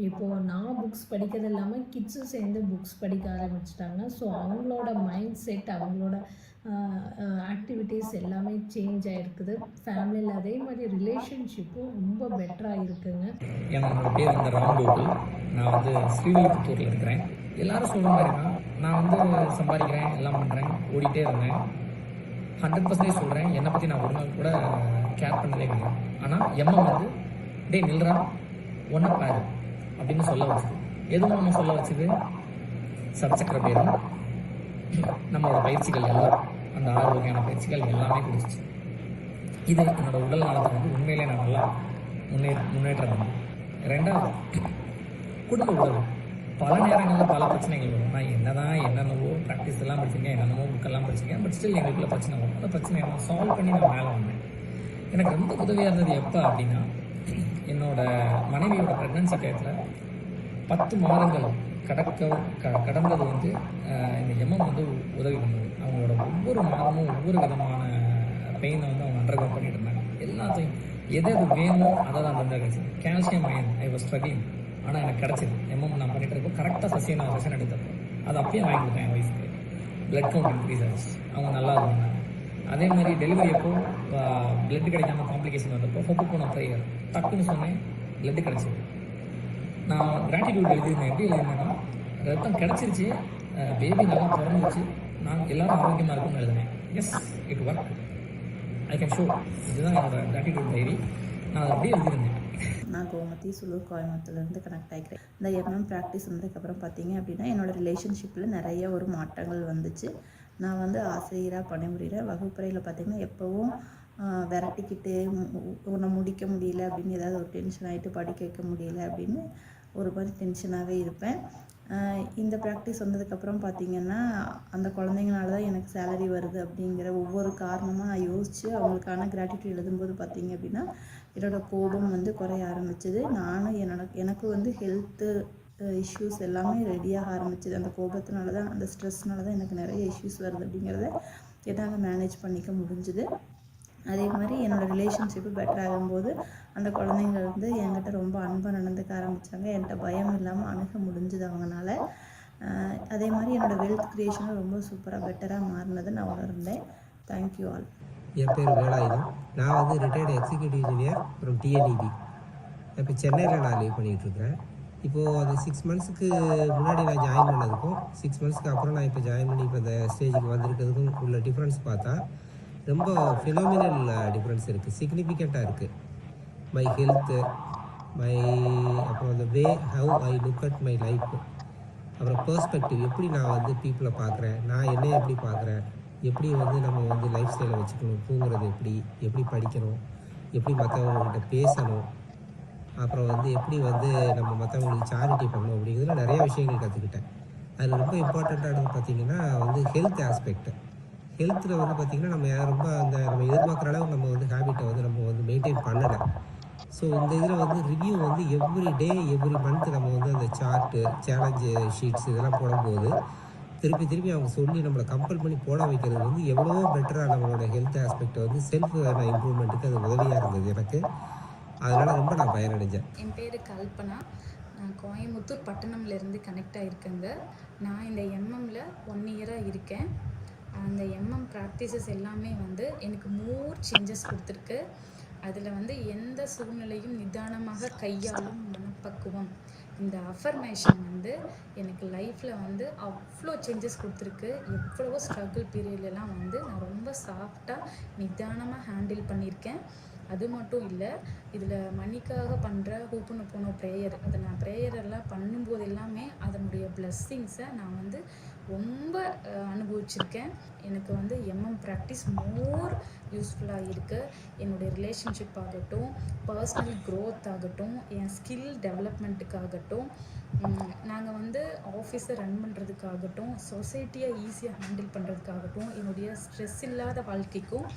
இப்போது நான் புக்ஸ் படிக்கிறது இல்லாமல் கிட்ஸும் சேர்ந்து புக்ஸ் படிக்க ஆரம்பிச்சிட்டாங்க. ஸோ அவங்களோட மைண்ட் செட் அவங்களோட ஆக்டிவிட்டீஸ் எல்லாமே சேஞ்ச் ஆகிருக்குது. ஃபேமிலியில் அதே மாதிரி ரிலேஷன்ஷிப்பும் ரொம்ப பெட்டராக இருக்குங்க. என்னோட பேர் வந்து ராம்கோகுல். நான் வந்து ஸ்ரீவில்லிபுத்தூரில் இருக்கிறேன். எல்லோரும் சொல்கிற மாதிரி தான் நான் வந்து சம்பாதிக்கிறேன், எல்லாம் பண்ணுறேன், ஓடிட்டே இருந்தேன். 100% சொல்கிறேன், என்னை பற்றி நான் ஒரு நாள் கூட கேர் பண்ணதே கிடையாது. ஆனால் வந்து டே நில்றா ஒன்றை பாரு அப்படின்னு சொல்ல வச்சுது. எதுவும் நம்ம சொல்ல வச்சுது சப்சக்கர பேரும் நம்மளோட பயிற்சிகள் எல்லாம், அந்த 6 வகையான பயிற்சிகள் எல்லாமே கொடுத்துச்சு. இது என்னோட உடல் நலத்தை வந்து உண்மையிலே நான் நல்லா முன்னேற்றம் பண்ணேன். 2வது குடும்ப உறவு. பல நேரங்களில் பல பிரச்சனைகள் வரும். நான் என்னென்னவோ ப்ராக்டிஸ் எல்லாம் படிச்சிருக்கேன், என்னென்னவோ புக்கெல்லாம் படிச்சிருக்கேன். பட் ஸ்டில் எங்களுக்குள்ள பிரச்சனை வரும். அந்த பிரச்சனையை நான் சால்வ் பண்ணி நான் மேலே வந்தேன். எனக்கு ரொம்ப உதவியாக இருந்தது எப்போ அப்படின்னா, என்னோடய மனைவியோட ப்ரெக்னன்சி டயத்தில் 10 மாதங்கள் கடந்தது வந்து இந்த வந்து உதவி பண்ணுது. அவங்களோட ஒவ்வொரு மாதமும் ஒவ்வொரு விதமான பெயினை வந்து அவங்க அண்டர்கோ பண்ணிட்டு இருந்தாங்க. எல்லாத்தையும் எது வேணுமோ அதை தான் வந்து கிடச்சிது. Calcium iron I was struggling, ஆனால் எனக்கு கிடச்சிது. நான் பண்ணிட்டு இருக்கோம். கரெக்டாக நான் செஷன் எடுத்தப்போ அதை அப்பயே வாங்கி கொடுத்தேன். என் ஒய்ஃபுக்கு பிளட் கவுண்ட் இன்க்ரீஸ் ஆச்சு. அவங்க நல்லா இருந்தாங்க. அதே மாதிரி டெலிவரி அப்போ பிளட் கிடைக்காம காம்ப்ளிகேஷன் வந்தப்போ ஹோப்புக்கு நான் ப்ரேயர் டக்குன்னு சொன்னேன், பிளட்டு கிடச்சிது. நான் கிராட்டிடியூட் எழுதியிருந்தேன். எப்படி எழுதினேன்னா, ரத்தம் கிடச்சிருச்சு, பேபி நல்லா பிறந்துச்சு, நான் எல்லோரும் ஆரோக்கியமாக இருக்கும்னு எழுதினேன். Yes, it work, I can show. இதுதான் என்னோட கிராட்டிடியூட் டைரி. நான் அதை அப்படியே எழுதியிருந்தேன். நான் கோமதி சுலூர் கோயம்புத்தூர்லேருந்து கனெக்ட் ஆகிக்கிறேன். இந்த ப்ராக்டிஸ் வந்ததுக்கப்புறம் பார்த்தீங்க அப்படின்னா என்னோடய ரிலேஷன்ஷிப்பில் நிறைய ஒரு மாற்றங்கள் வந்துச்சு. நான் வந்து ஆசிரியராக பணிபுரிகிறேன். வகுப்பறையில் பார்த்திங்கன்னா எப்போவும் விரட்டிக்கிட்டு உன்னை முடிக்க முடியல அப்படின்னு ஏதாவது ஒரு டென்ஷன் ஆகிட்டு படிக்க வைக்க முடியல அப்படின்னு ஒரு மாதிரி டென்ஷனாகவே இருப்பேன். இந்த ப்ராக்டிஸ் வந்ததுக்கப்புறம் பார்த்திங்கன்னா அந்த குழந்தைங்களால தான் எனக்கு சேலரி வருது அப்படிங்கிற ஒவ்வொரு காரணமாக நான் யோசித்து அவங்களுக்கான கிராட்டிடியூட் எழுதும்போது பார்த்திங்க அப்படின்னா என்னோடய கோபம் வந்து குறைய ஆரம்பிச்சது. நானும் எனக்கு வந்து ஹெல்த்து இஷ்யூஸ் எல்லாமே ரெடியாக ஆரம்பிச்சது. அந்த கோபத்தினால தான், அந்த ஸ்ட்ரெஸ்னால தான் எனக்கு நிறைய இஷ்யூஸ் வருது அப்படிங்கிறத என்னால் மேனேஜ் பண்ணிக்க முடிஞ்சுது. அதே மாதிரி என்னோடய ரிலேஷன்ஷிப்பு பெட்டர் ஆகும்போது அந்த குழந்தைங்க வந்து என்கிட்ட ரொம்ப அன்பாக நடந்துக்க ஆரம்பித்தாங்க. என்கிட்ட பயம் இல்லாமல் அணுக முடிஞ்சுது அவங்களால. அதே மாதிரி என்னோடய வெல்த் க்ரியேஷனும் ரொம்ப சூப்பராக பெட்டராக மாறினதை நான் உணர்ந்தேன். Thank you all. என் பேர் வேலாயுதம். நான் வந்து retired executive engineer from TNEB. இப்போ சென்னையில் நான் லீவ் பண்ணிகிட்ருக்கிறேன். இப்போது அந்த 6 மந்த்ஸுக்கு முன்னாடி நான் ஜாயின் பண்ணதுக்கும் 6 மந்த்ஸ்க்கு அப்புறம் நான் இப்போ ஜாயின் பண்ணி இப்போ இந்த ஸ்டேஜுக்கு வந்திருக்கிறதுக்கும் உள்ள டிஃப்ரென்ஸ் பார்த்தா ரொம்ப ஃபினாமினல் டிஃப்ரென்ஸ் இருக்குது, சிக்னிஃபிகண்ட்டாக இருக்குது. மை ஹெல்த்து, அப்புறம் அந்த way how I look at my life, அப்புறம் பெர்ஸ்பெக்டிவ், எப்படி நான் வந்து பீப்புளை பார்க்குறேன், நான் என்னை எப்படி பார்க்குறேன், எப்படி வந்து நம்ம வந்து லைஃப் ஸ்டைலை வச்சுக்கணும், தூங்குறது எப்படி படிக்கணும், எப்படி மற்றவங்கள்கிட்ட பேசணும், அப்புறம் வந்து எப்படி வந்து நம்ம மற்றவங்களுக்கு சேரிட்டி பண்ணணும் அப்படிங்கிறதுல நிறைய விஷயங்கள் கற்றுக்கிட்டேன். அதில் ரொம்ப இம்பார்ட்டண்ட்டானது பார்த்திங்கன்னா வந்து ஹெல்த் ஆஸ்பெக்ட். ஹெல்த்தில் வந்து பார்த்திங்கன்னா நம்ம ரொம்ப நம்ம எதிர்பார்க்குற அளவுக்கு நம்ம வந்து ஹேபிட்டை வந்து நம்ம வந்து மெயின்டைன் பண்ணலை. ஸோ இந்த இதில் வந்து ரிவ்யூ வந்து எவ்ரி டே எவ்ரி மந்த் நம்ம வந்து அந்த சார்ட்டு சேலஞ்சு ஷீட்ஸ் இதெல்லாம் போடும்போது திருப்பி அவங்க சொல்லி நம்மளை கம்பல் பண்ணி போட வைக்கிறது வந்து எவ்வளோ பெட்டராக நம்மளோட ஹெல்த் ஆஸ்பெக்டை வந்து செல்ஃப் இம்ப்ரூவ்மெண்ட்டுக்கு அது உதவியாக இருந்தது எனக்கு. அதனால் ரொம்ப நான் பயனடைஞ்சேன். என் பேர் கல்பனா. நான் கோயம்புத்தூர் பட்டணம்லேருந்து கனெக்ட் ஆகியிருக்கேங்க. நான் இந்த எம்எம்மில் 1 இயராக இருக்கேன். அந்த எம்எம் ப்ராக்டிசஸ் எல்லாமே வந்து எனக்கு மோர் சேஞ்சஸ் கொடுத்துருக்கு. அதில் வந்து எந்த சூழ்நிலையும் நிதானமாக கையாளும் மனப்பக்குவம், இந்த அஃபர்மேஷன் வந்து எனக்கு லைஃப்பில் வந்து அவ்வளோ சேஞ்சஸ் கொடுத்துருக்கு. எவ்வளவோ ஸ்ட்ரகிள் பீரியட்லலாம் வந்து நான் ரொம்ப சாஃப்டாக நிதானமாக ஹேண்டில் பண்ணியிருக்கேன். அது மட்டும் இல்லை, இதில் மணிக்காக பண்ணுற ஹூப்புன்னு ப்ரேயர், அதை நான் ப்ரேயரெல்லாம் பண்ணும்போது எல்லாமே அதனுடைய பிளெஸ்ஸிங்ஸை நான் வந்து ரொம்ப அனுபவிச்சிருக்கேன். எனக்கு வந்து எம்எம் ப்ராக்டிஸ் மோர் யூஸ்ஃபுல்லாக இருக்குது. என்னுடைய ரிலேஷன்ஷிப் ஆகட்டும், பர்சனல் க்ரோத் ஆகட்டும், என் ஸ்கில் டெவலப்மெண்ட்டுக்காகட்டும், நாங்கள் வந்து ஆஃபீஸை ரன் பண்ணுறதுக்காகட்டும், சொசைட்டியை ஈஸியாக ஹேண்டில் பண்ணுறதுக்காகட்டும், என்னுடைய ஸ்ட்ரெஸ் இல்லாத வாழ்க்கைக்கும்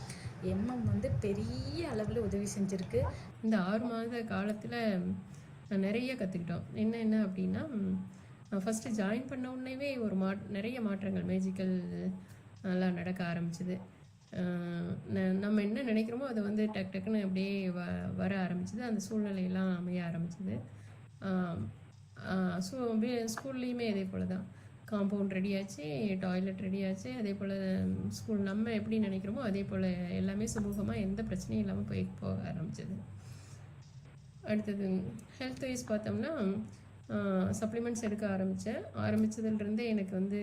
எம்எம் வந்து பெரிய அளவில் உதவி செஞ்சுருக்கு. இந்த 6 மாத காலத்தில் நிறைய கற்றுக்கிட்டோம். என்ன அப்படின்னா, ஃபஸ்ட்டு ஜாயின் பண்ண உடனேவே ஒரு நிறைய மாற்றங்கள் மேஜிக்கல் எல்லாம் நடக்க ஆரம்பிச்சிது. நம்ம என்ன நினைக்கிறோமோ அது வந்து டக்குன்னு அப்படியே வர ஆரம்பிச்சிது. அந்த சூழ்நிலையெல்லாம் அமைய ஆரம்பிச்சிது. ஸோ ஸ்கூல்லேயுமே இதே போல் தான். காம்பவுண்ட் ரெடியாச்சு, டாய்லெட் ரெடியாச்சு. அதே போல் ஸ்கூல் நம்ம எப்படி நினைக்கிறோமோ அதே போல் எல்லாமே சுமூகமாக எந்த பிரச்சனையும் இல்லாமல் போக ஆரம்பிச்சது. அடுத்தது ஹெல்த் வைஸ் பார்த்தோம்னா, சப்ளிமெண்ட்ஸ் எடுக்க ஆரம்பித்ததுலேருந்தே எனக்கு வந்து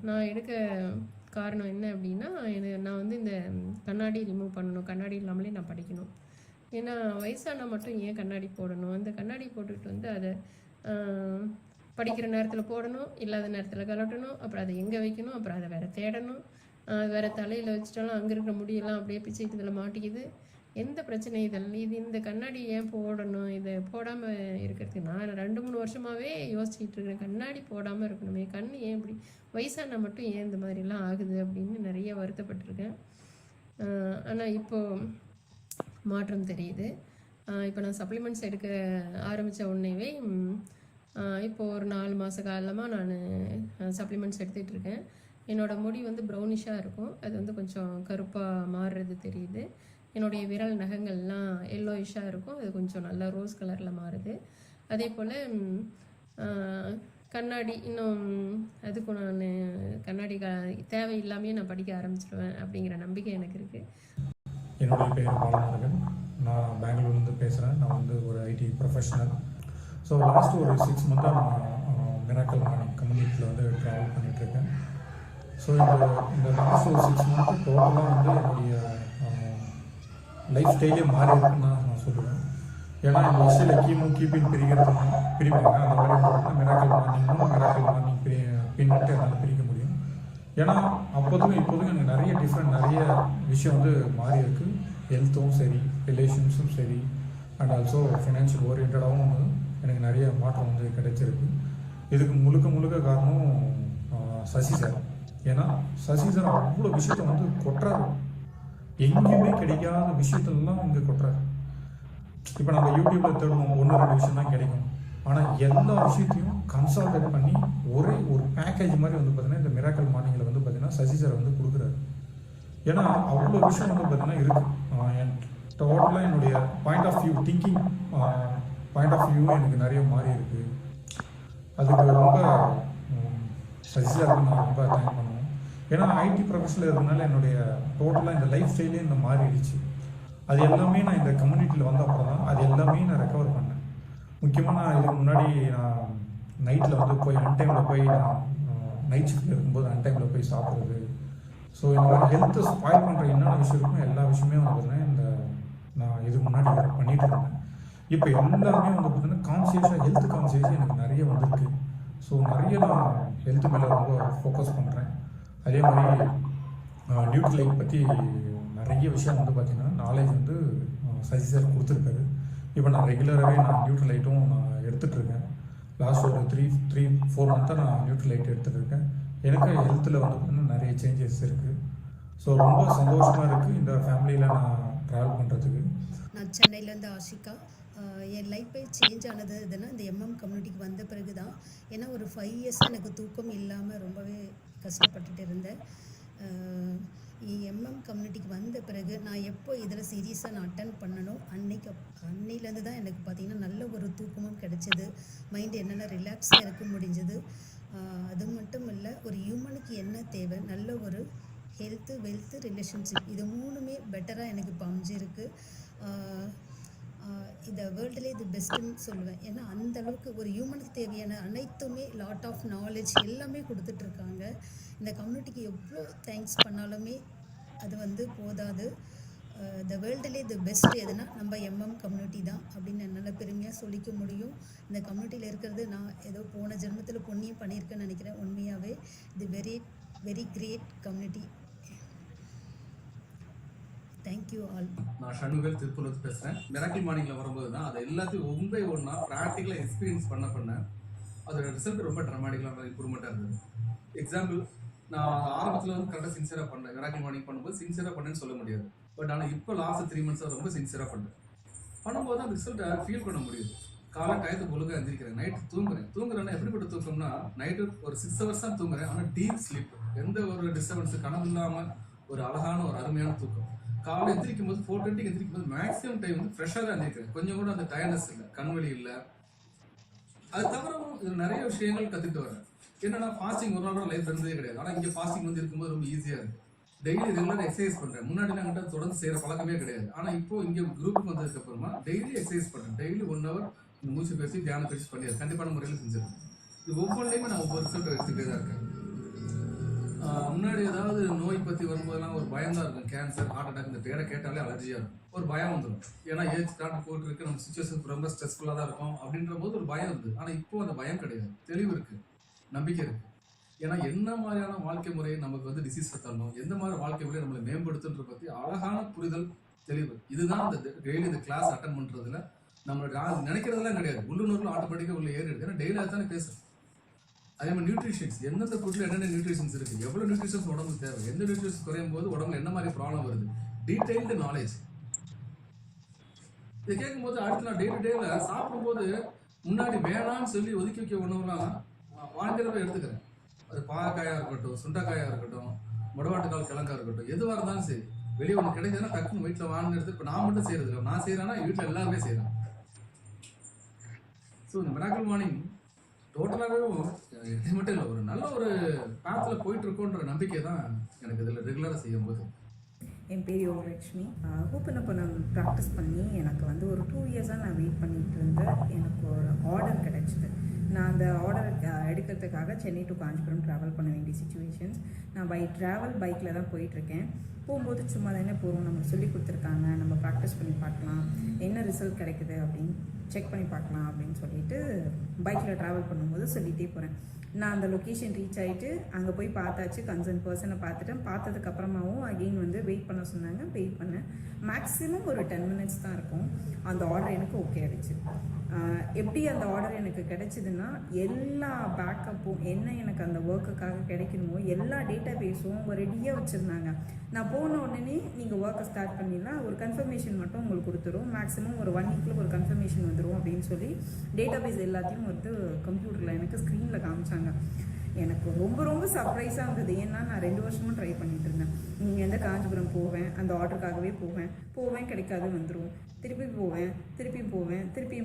நான் எடுக்க காரணம் என்ன அப்படின்னா, நான் வந்து இந்த கண்ணாடி ரிமூவ் பண்ணணும், கண்ணாடி இல்லாமலே நான் படிக்கணும். ஏன்னா வயசானா மட்டும் ஏன் கண்ணாடி போடணும், அந்த கண்ணாடி போட்டுக்கிட்டு வந்து அதை படிக்கிற நேரத்தில் போடணும், இல்லாத நேரத்தில் கலட்டணும், அப்புறம் அதை எங்கே வைக்கணும், அப்புறம் அதை வேறு தேடணும், வேறு தலையில் வச்சுட்டாலும் அங்கே இருக்கிற முடியெல்லாம் அப்படியே பிச்சுக்கிட்டு இதில் மாட்டிக்குது. எந்த பிரச்சனை இந்த கண்ணாடி ஏன் போடணும், இதை போடாமல் இருக்கிறதுக்கு நான் 2-3 வருஷமாகவே யோசிச்சுட்டு இருக்கிறேன். கண்ணாடி போடாமல் இருக்கணுமே, கண் ஏன் இப்படி வயசானா மட்டும் ஏன் இந்த மாதிரிலாம் ஆகுது அப்படின்னு நிறைய வருத்தப்பட்டிருக்கேன். ஆனால் இப்போது மாற்றம் தெரியுது. இப்போ நான் சப்ளிமெண்ட்ஸ் எடுக்க ஆரம்பித்த உடனேவே இப்போது ஒரு 4 மாத காலமாக நான் சப்ளிமெண்ட்ஸ் எடுத்துகிட்டு இருக்கேன். என்னோடய முடி வந்து ப்ரௌனிஷாக இருக்கும், அது வந்து கொஞ்சம் கருப்பாக மாறுறது தெரியுது. என்னுடைய விரல் நகங்கள்லாம் எல்லோயிஷாக இருக்கும், அது கொஞ்சம் நல்லா ரோஸ் கலரில் மாறுது. அதே போல் கண்ணாடி இன்னும் அதுக்கும் நான் கண்ணாடி தேவையில்லாமே நான் படிக்க ஆரம்பிச்சிடுவேன் அப்படிங்கிற நம்பிக்கை எனக்கு இருக்குது. என்னுடைய பேர் பாலமுருகன். நான் பெங்களூர்லேருந்து பேசுகிறேன். நான் வந்து ஒரு ஐடி ப்ரொஃபஷனல். ஸோ லாஸ்ட் ஒரு 6 மந்த்தாக நான் மிராக்கிள் மார்னிங் கம்யூனிட்டியில் வந்து ட்ராவல் பண்ணிகிட்ருக்கேன். ஸோ இந்த லாஸ்ட் ஒரு 6 மந்த்து டோட்டலாக வந்து என்னுடைய லைஃப் ஸ்டைலே மாறி இருக்குன்னு நான் சொல்லுவேன். ஏன்னா இந்த விஷயில் கீப்பின் பிரிவாங்க, அந்த மாதிரி பார்த்தீங்கன்னா மிராக்கிள் மார்னிங் பின்னிட்டு என்னால் பிரிக்க முடியும். ஏன்னா அப்போதுக்கும் இப்போதுக்கும் எனக்கு நிறைய விஷயம் வந்து மாறி இருக்குது. ஹெல்த்தும் சரி, ரிலேஷன்ஸும் சரி, அண்ட் ஆல்சோ ஃபினான்ஷியல் ஓரியன்டாகவும் வந்து எனக்கு நிறைய மாற்றம் வந்து கிடைச்சிருக்கு. இதுக்கு முழுக்க காரணம் சசி சார். ஏன்னா சசி சார் அவ்வளோ விஷயத்த வந்து கொட்டுறாரு, எங்கேயுமே கிடைக்காத விஷயத்தெல்லாம் இங்கே கொட்டுறாரு. இப்போ நம்ம யூடியூப்பில் தேடணும் 1-2 விஷயம் தான் கிடைக்கும். ஆனால் எல்லா விஷயத்தையும் கன்சால்டேட் பண்ணி ஒரு பேக்கேஜ் மாதிரி வந்து பார்த்தீங்கன்னா இந்த மிராக்கிள் மார்னிங்கில் வந்து பார்த்தீங்கன்னா சசி சார் வந்து கொடுக்குறாரு. ஏன்னா அவ்வளோ விஷயம் வந்து பார்த்தீங்கன்னா இருக்குது. டோட்டலாக என்னுடைய point of view, thinking point of view எனக்கு நிறைய மாறி இருக்குது. அதுக்கு ரொம்ப சசி சாருக்கு நான் ரொம்ப தேங்க் பண்ணுவேன். ஏன்னா ஐடி ப்ரொஃபஷனில் இருக்கிறதுனால என்னுடைய டோட்டலாக இந்த லைஃப் ஸ்டைலே இந்த மாறிடுச்சு. அது எல்லாமே நான் இந்த கம்யூனிட்டியில் வந்த அப்புறம் தான் அது எல்லாமே நான் ரெக்கவர் பண்ணேன். முக்கியமாக நான் இதுக்கு முன்னாடி நான் நைட்டில் வந்து போய் அன்டைமில் போய் நான் நைட் ஷிஃப்ட்டில் இருக்கும்போது அன்டைமில் போய் சாப்பிட்றது. ஸோ இந்த மாதிரி ஹெல்த்தை ஸ்பாயில் பண்ணுற என்னென்ன விஷயம் இருக்கும் எல்லா விஷயமே வந்து பார்த்தீங்கன்னா நான் இதுக்கு முன்னாடி பண்ணிகிட்டு இருந்தேன். இப்போ எல்லாமே வந்து பார்த்தீங்கன்னா கான்சியஸாக ஹெல்த் கான்சியஸாக எனக்கு நிறைய வந்திருக்கு. ஸோ நிறைய நான் ஹெல்த்து மேலே ரொம்ப ஃபோக்கஸ் பண்ணுறேன். அதே மாதிரி நியூட்ரிலைட் பற்றி நிறைய விஷயம் வந்து பார்த்திங்கன்னா நாலேஜ் வந்து சசி சார் கொடுத்துருக்காரு. இப்போ நான் ரெகுலராகவே நான் நியூட்ரிலைட்டும் நான் எடுத்துகிட்ருக்கேன். லாஸ்ட் ஒரு 3-4 மந்த்தாக நான் நியூட்ரிலைட் எடுத்துகிட்டு இருக்கேன். எனக்கு ஹெல்த்தில் வந்து பார்த்திங்கன்னா நிறைய சேஞ்சஸ் இருக்குது. ஸோ ரொம்ப சந்தோஷமாக இருக்குது இந்த ஃபேமிலியில் நான் ட்ராவல் பண்ணுறதுக்கு. நான் சென்னையிலேருந்து ஆஷிகா. என் லைஃபே சேஞ்ச் ஆனது எதுனா இந்த கம்யூனிட்டிக்கு வந்த பிறகு தான். ஏன்னா ஒரு 5 இயர்ஸ் எனக்கு தூக்கம் இல்லாமல் ரொம்பவே கஷ்டப்பட்டுட்டு இருந்தேன். கம்யூனிட்டிக்கு வந்த பிறகு நான் எப்போ இதில் சீரியஸாக நான் அட்டன் பண்ணனோ அன்னையிலேருந்து தான் எனக்கு பார்த்திங்கன்னா நல்ல ஒரு தூக்கமும் கிடைச்சிது. மைண்டு என்னென்ன ரிலாக்ஸாக இருக்க முடிஞ்சது. அது மட்டும் இல்லை, ஒரு ஹியூமனுக்கு என்ன தேவை, நல்ல ஒரு ஹெல்த்து, வெல்த்து, ரிலேஷன்ஷிப், இது 3மே பெட்டராக எனக்கு இப்போ அமைஞ்சிருக்கு. இந்த வேர்ல்டுலேயே இது பெஸ்ட்டுன்னு சொல்லுவேன். ஏன்னா அந்தளவுக்கு ஒரு ஹியூமனுக்கு தேவையான அனைத்துமே லாட் ஆஃப் நாலேஜ் எல்லாமே கொடுத்துட்ருக்காங்க. இந்த கம்யூனிட்டிக்கு எவ்வளோ தேங்க்ஸ் பண்ணாலுமே அது போதாது. இந்த வேர்ல்டுலேயே இது பெஸ்ட் எதுனா நம்ம கம்யூனிட்டி தான் அப்படின்னு என்னால் பெருமையாக சொல்லிக்க முடியும். இந்த கம்யூனிட்டியில் இருக்கிறது நான் ஏதோ போன ஜென்மத்தில் புண்ணியம் பண்ணியிருக்கேன்னு நினைக்கிறேன். உண்மையாகவே இது very very great community. Thank you all. நான் ஷண்முகல் திருப்பூர்லேருந்து பேசுகிறேன். மிராக்கிள் மார்னிங்கில் வரும்போது தான் அதை எல்லாத்தையும் ஒன் பை ஒன்றா ப்ராக்டிக்கலாக எக்ஸ்பீரியன்ஸ் பண்ண அதோட ரிசல்ட் ரொம்ப ட்ரமாட்டிக்கலாக இம்ப்ரூவ்மெண்ட்டாக இருந்தது. எக்ஸாம்பிள், நான் ஆரம்பத்தில் கரெக்டாக சின்சியராக பண்ணேன். மிராக்கிள் மார்னிங் பண்ணும்போது சின்சியராக பண்ணேன்னு சொல்ல முடியாது. பட் ஆனால் இப்போ லாஸ்ட் 3 மந்த்ஸாக ரொம்ப சின்சியராக பண்ணும்போது அந்த ரிசல்ட்டை ஃபீல் பண்ண முடியுது. காலை டயத்துக்கு ஒழுங்காக எழுந்திரிக்கிறேன், நைட்டு தூங்குறேன்னா எப்படிப்பட்ட தூக்கம்னா, நைட்டு ஒரு 6 hours தான் தூங்குறேன். ஆனால் டீப் ஸ்லீப், எந்த ஒரு டிஸ்டர்பன்ஸு கனவு இல்லாமல் ஒரு அழகான ஒரு அருமையான தூக்கம். காலை எந்திரிக்கும் போது 4:20 எந்திரிக்கும் போது மேக்ஸிமம் டைம் ஃப்ரெஷ்ஷாக தான் எந்திரிக்கிறேன். கொஞ்சம் கூட அந்த டயர்னஸ் இல்லை, கண்வலி இல்லை. அது தவிரவும் இதில் நிறைய விஷயங்கள் கற்றுக்கிட்டு வரேன். என்னன்னா, ஃபாஸ்டிங் ஒரு நாள் லைஃப் இருந்ததே கிடையாது. ஆனால் இங்கே ஃபாஸ்டிங் இருக்கும்போது ரொம்ப ஈஸியாக இருக்குது. டெய்லி ரெகுலராக எக்ஸசைஸ் பண்ணுறேன். முன்னாடி நாங்கிட்ட தொடர்ந்து செய்கிற பழக்கமே கிடையாது. ஆனால் இப்போ இங்கே குரூப்புக்கு வந்ததுக்கப்புறமா டெய்லி எக்ஸசைஸ் பண்ணுறேன். டெய்லி 1 hour இந்த மூச்சு பேசி தியான பயிற்சி பண்ணிடுறேன். கண்டிப்பான முறையில் செஞ்சிருக்கேன். இது ஒவ்வொன்றையுமே நான் ஒவ்வொரு ரிசல்ட் எடுத்துக்கிட்டே தான் இருக்கேன். முன்னாடி ஏதாவது நோய் பற்றி வரும்போதெல்லாம் ஒரு பயம் தான் இருக்கும். கேன்சர், ஹார்ட் அட்டாக், இந்த பேரை கேட்டாலே அலர்ஜியாக இருக்கும். ஒரு பயம் வந்துடும். ஏன்னா ஏஜ் ஸ்டார்ட் போயிட்டு இருக்கு, நம்ம சுச்சுவேஷன் ரொம்ப ஸ்ட்ரெஸ்ஃபுல்லாக தான் இருக்கும் அப்படின்ற போது ஒரு பயம் இருக்குது. ஆனால் இப்போ அந்த பயம் கிடையாது, தெளிவு இருக்குது, நம்பிக்கை இருக்குது. ஏன்னா என்ன மாதிரியான வாழ்க்கை முறையை நமக்கு டிசீஸ் தரணும், எந்த மாதிரி வாழ்க்கை முறையை நம்மளை மேம்படுத்துன்ற பற்றி அழகான புரிதல், தெளிவு. இதுதான் இந்த டெய்லி இந்த கிளாஸ் அட்டன் பண்ணுறதுல நம்மளோட நினைக்கிறதெல்லாம் கிடையாது. உள்ளுணர்வில் ஆட்டோமேட்டிக்காக உள்ள ஏறிடுது. ஏன்னா டெய்லி அதுதானே பேசுகிறேன். அதே மாதிரி நியூட்ரிஷன்ஸ், எந்தெந்த ஃபுட்டில் என்னென்ன நியூட்ரிஷன்ஸ் இருக்குது, எவ்வளோ நியூட்ரிஷன்ஸ் உடம்புக்கு தேவை, எந்த நியூட்ரிஷன்ஸ் குறையும் போது உடம்புல என்ன மாதிரி ப்ராப்ளம் வருது, டீட்டெயில்டு நாலேஜ். இதை கேட்கும்போது அடுத்து நான் டே டு டேல சாப்பிடும்போது முன்னாடி வேணான்னு சொல்லி ஒதுக்கி வைக்க உணவுலாம் வாழ்க்கையில எடுத்துக்கிறேன். அது பாகக்காயாக இருக்கட்டும், சுண்டைக்காயாக இருக்கட்டும், முடவாட்டுக்கால் கிழங்கா இருக்கட்டும், எதுவாக இருந்தாலும் சரி, வெளியே ஒன்று கிடைக்குதுன்னா டக்குன்னு வீட்டில் வாங்கின எடுத்து இப்போ நான் மட்டும் செய்கிறது இல்லை. நான் செய்கிறேன்னா வீட்டில் எல்லாருமே செய்கிறேன். ஸோ இந்த மிராக்கிள் மார்னிங் டோட்டலாகவே இது மட்டும் இல்லை, ஒரு நல்ல ஒரு பாத்தில் போயிட்டுருக்கோன்ற நம்பிக்கை தான் எனக்கு இதில் ரெகுலராக செய்யும்போது. என் பேர் யோகலட்சுமி. ஹூப்பனப்பனம் ப்ராக்டிஸ் பண்ணி எனக்கு ஒரு 2 இயர்ஸாக நான் வெயிட் பண்ணிகிட்டு இருந்தேன். எனக்கு ஒரு ஆர்டர் கிடச்சிது. நான் அந்த ஆர்டர் எடுக்கிறதுக்காக சென்னை டு காஞ்சிபுரம் ட்ராவல் பண்ண வேண்டிய சுச்சுவேஷன்ஸ். நான் பைக்கில் தான் போயிட்டுருக்கேன். போகும்போது சும்மா தானே போகிறோம், நம்ம சொல்லி கொடுத்துருக்காங்க, நம்ம ப்ராக்டிஸ் பண்ணி பார்க்கலாம், என்ன ரிசல்ட் கிடைக்குது அப்படின்னு செக் பண்ணி பார்க்கலாம் அப்படின்னு சொல்லிட்டு பைக்கில் ட்ராவல் பண்ணும்போது சொல்லிகிட்டே போகிறேன். நான் அந்த லொக்கேஷன் ரீச் ஆகிட்டு அங்கே போய் பார்த்தாச்சு, கன்சர்ன் பர்சனை பார்த்துட்டேன். பார்த்ததுக்கப்புறமாவும் அகெயின் வெயிட் பண்ண சொன்னாங்க. வெயிட் பண்ணேன். மேக்ஸிமம் ஒரு 10 minutes தான் இருக்கும். அந்த ஆர்டர் எனக்கு ஓகே ஆகிடுச்சு. எப்படி அந்த ஆர்டர் எனக்கு கிடைச்சிதுன்னா, எல்லா பேக்கப்பும் என்ன எனக்கு அந்த ஒர்க்குக்காக கிடைக்கணுமோ எல்லா டேட்டா பேஸும் ரெடியாக வச்சுருந்தாங்க. நான் போன உடனே நீங்கள் ஒர்க்கை ஸ்டார்ட் பண்ணிடலாம், ஒரு கன்ஃபர்மேஷன் மட்டும் உங்களுக்கு கொடுத்துரும், மேக்ஸிமம் ஒரு 1 weekல ஒரு கன்ஃபர்மேஷன் வந்துடும் அப்படின்னு சொல்லி டேட்டா பேஸ் எல்லாத்தையும் கம்ப்யூட்டரில் எனக்கு ஸ்க்ரீனில் காமிச்சாங்க. எனக்கு ரொம்ப ரொம்ப சர்ப்ரைஸாக இருந்தது. ஏன்னா நான் 2 வருஷமும் ட்ரை பண்ணிட்டு இருந்தேன். நீங்கள் எந்த காஞ்சிபுரம் போவேன், அந்த ஆர்டருக்காகவே போவேன் கிடைக்காது, வந்துடும், திருப்பியும்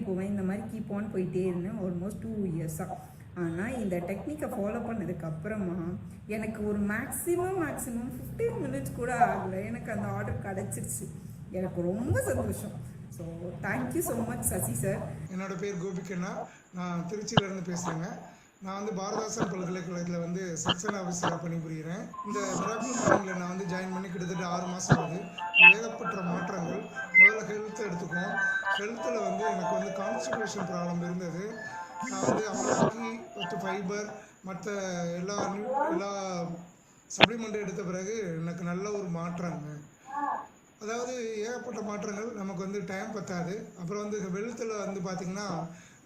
போவேன், இந்த மாதிரி கீப் ஆன் போயிட்டே இருந்தேன் ஆல்மோஸ்ட் 2 இயர்ஸாக. ஆனால் இந்த டெக்னிக்கை ஃபாலோ பண்ணதுக்கப்புறமா எனக்கு ஒரு மேக்ஸிமம் 15 minutes கூட ஆகலை, எனக்கு அந்த ஆர்டர் கிடச்சிருச்சு. எனக்கு ரொம்ப சந்தோஷம். So thank you so much Sasi sir. என்னோடய பேர் கோபிகண்ணா. நான் திருச்சியிலேருந்து பேசுகிறேங்க. நான் பாரதாசன் பல்கலைக்கழகத்தில் செக்ஷன் ஆஃபீஸராக பணிபுரிகிறேன். இந்த மிராக்கிள் மார்னிங்கில் நான் ஜாயின் பண்ணி கிட்டத்தட்ட 6 மாதம் ஆகுது. ஏகப்பட்ட மாற்றங்கள். முதல்ல ஹெல்த் எடுத்துக்குவோம். ஹெல்த்தில் எனக்கு கான்ஸ்டிபேஷன் ப்ராப்ளம் இருந்தது. நான் அமலாக்கி ஃபைபர் மற்ற எல்லா சப்ளிமெண்ட்டும் எடுத்த பிறகு எனக்கு நல்ல ஒரு மாற்றங்க. அதாவது ஏகப்பட்ட மாற்றங்கள். நமக்கு டைம் பத்தாது. அப்புறம் வெளுத்தில் பார்த்திங்கன்னா,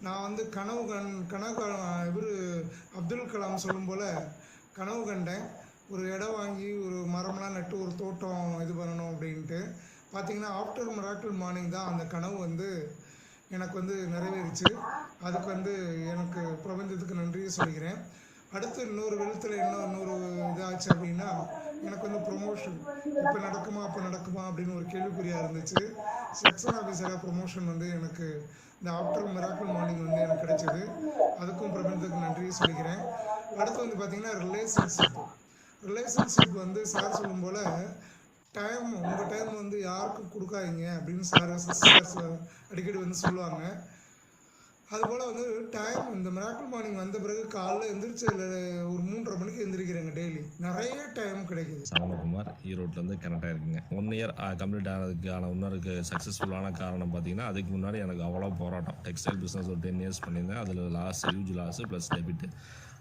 நான் இவர் அப்துல் கலாம் சொல்லும் போல் கனவு கண்டேன். ஒரு இடம் வாங்கி ஒரு மரம்லாம் நட்டு ஒரு தோட்டம் இது பண்ணணும் அப்படின்ட்டு. பார்த்தீங்கன்னா ஆஃப்டர் மிராக்கிள் மார்னிங் தான் அந்த கனவு வந்து எனக்கு வந்து நிறைவேறிச்சு. அதுக்கு வந்து எனக்கு பிரபஞ்சத்துக்கு நன்றியை சொல்லிக்கிறேன். அடுத்து இன்னொரு வெளுத்தில் இன்னொரு இதாச்சு அப்படின்னா எனக்கு வந்து ப்ரொமோஷன் இப்போ நடக்குமா அப்போ நடக்குமா அப்படின்னு ஒரு கேள்விக்குறியாக இருந்துச்சு. செக்ஷன் ஆஃபீஸராக ப்ரொமோஷன் வந்து எனக்கு இந்த ஆஃப்டர் மிராக்கிள் மார்னிங் வந்து எனக்கு கிடைச்சது. அதுக்கும் பிரபஞ்சத்துக்கு நன்றியை சொல்லிக்கிறேன். அடுத்து வந்து பார்த்திங்கன்னா ரிலேஷன்ஷிப் வந்து சார் சொல்லும் போல் உங்கள் டைம் வந்து யாருக்கும் கொடுக்காதீங்க அப்படின்னு சார்ஸ் அடிக்கடி வந்து சொல்லுவாங்க. அதுபோல் வந்து இந்த மிராக்கிள் மார்னிங் வந்த பிறகு காலைல எழுந்திரிச்சு ஒரு 3:30 மணிக்கு எழுந்திரிக்கிறேங்க. டெய்லி நிறைய டைம் கிடைக்குது. சரவணகுமார் ஈரோட்லேருந்து கனெக்ட் ஆகிருக்குங்க. 1 இயர் கம்ப்ளீட் ஆனதுக்கான இன்னொருக்கு சக்ஸஸ்ஃபுல்லான காரணம் பார்த்தீங்கன்னா, அதுக்கு முன்னாடி எனக்கு அவ்வளோ போராட்டம். டெக்ஸ்டைல் பிஸ்னஸ் ஒரு 10 இயர்ஸ் பண்ணியிருந்தேன். அதில் ஹியூஜ் லாஸு ப்ளஸ் டெபிட்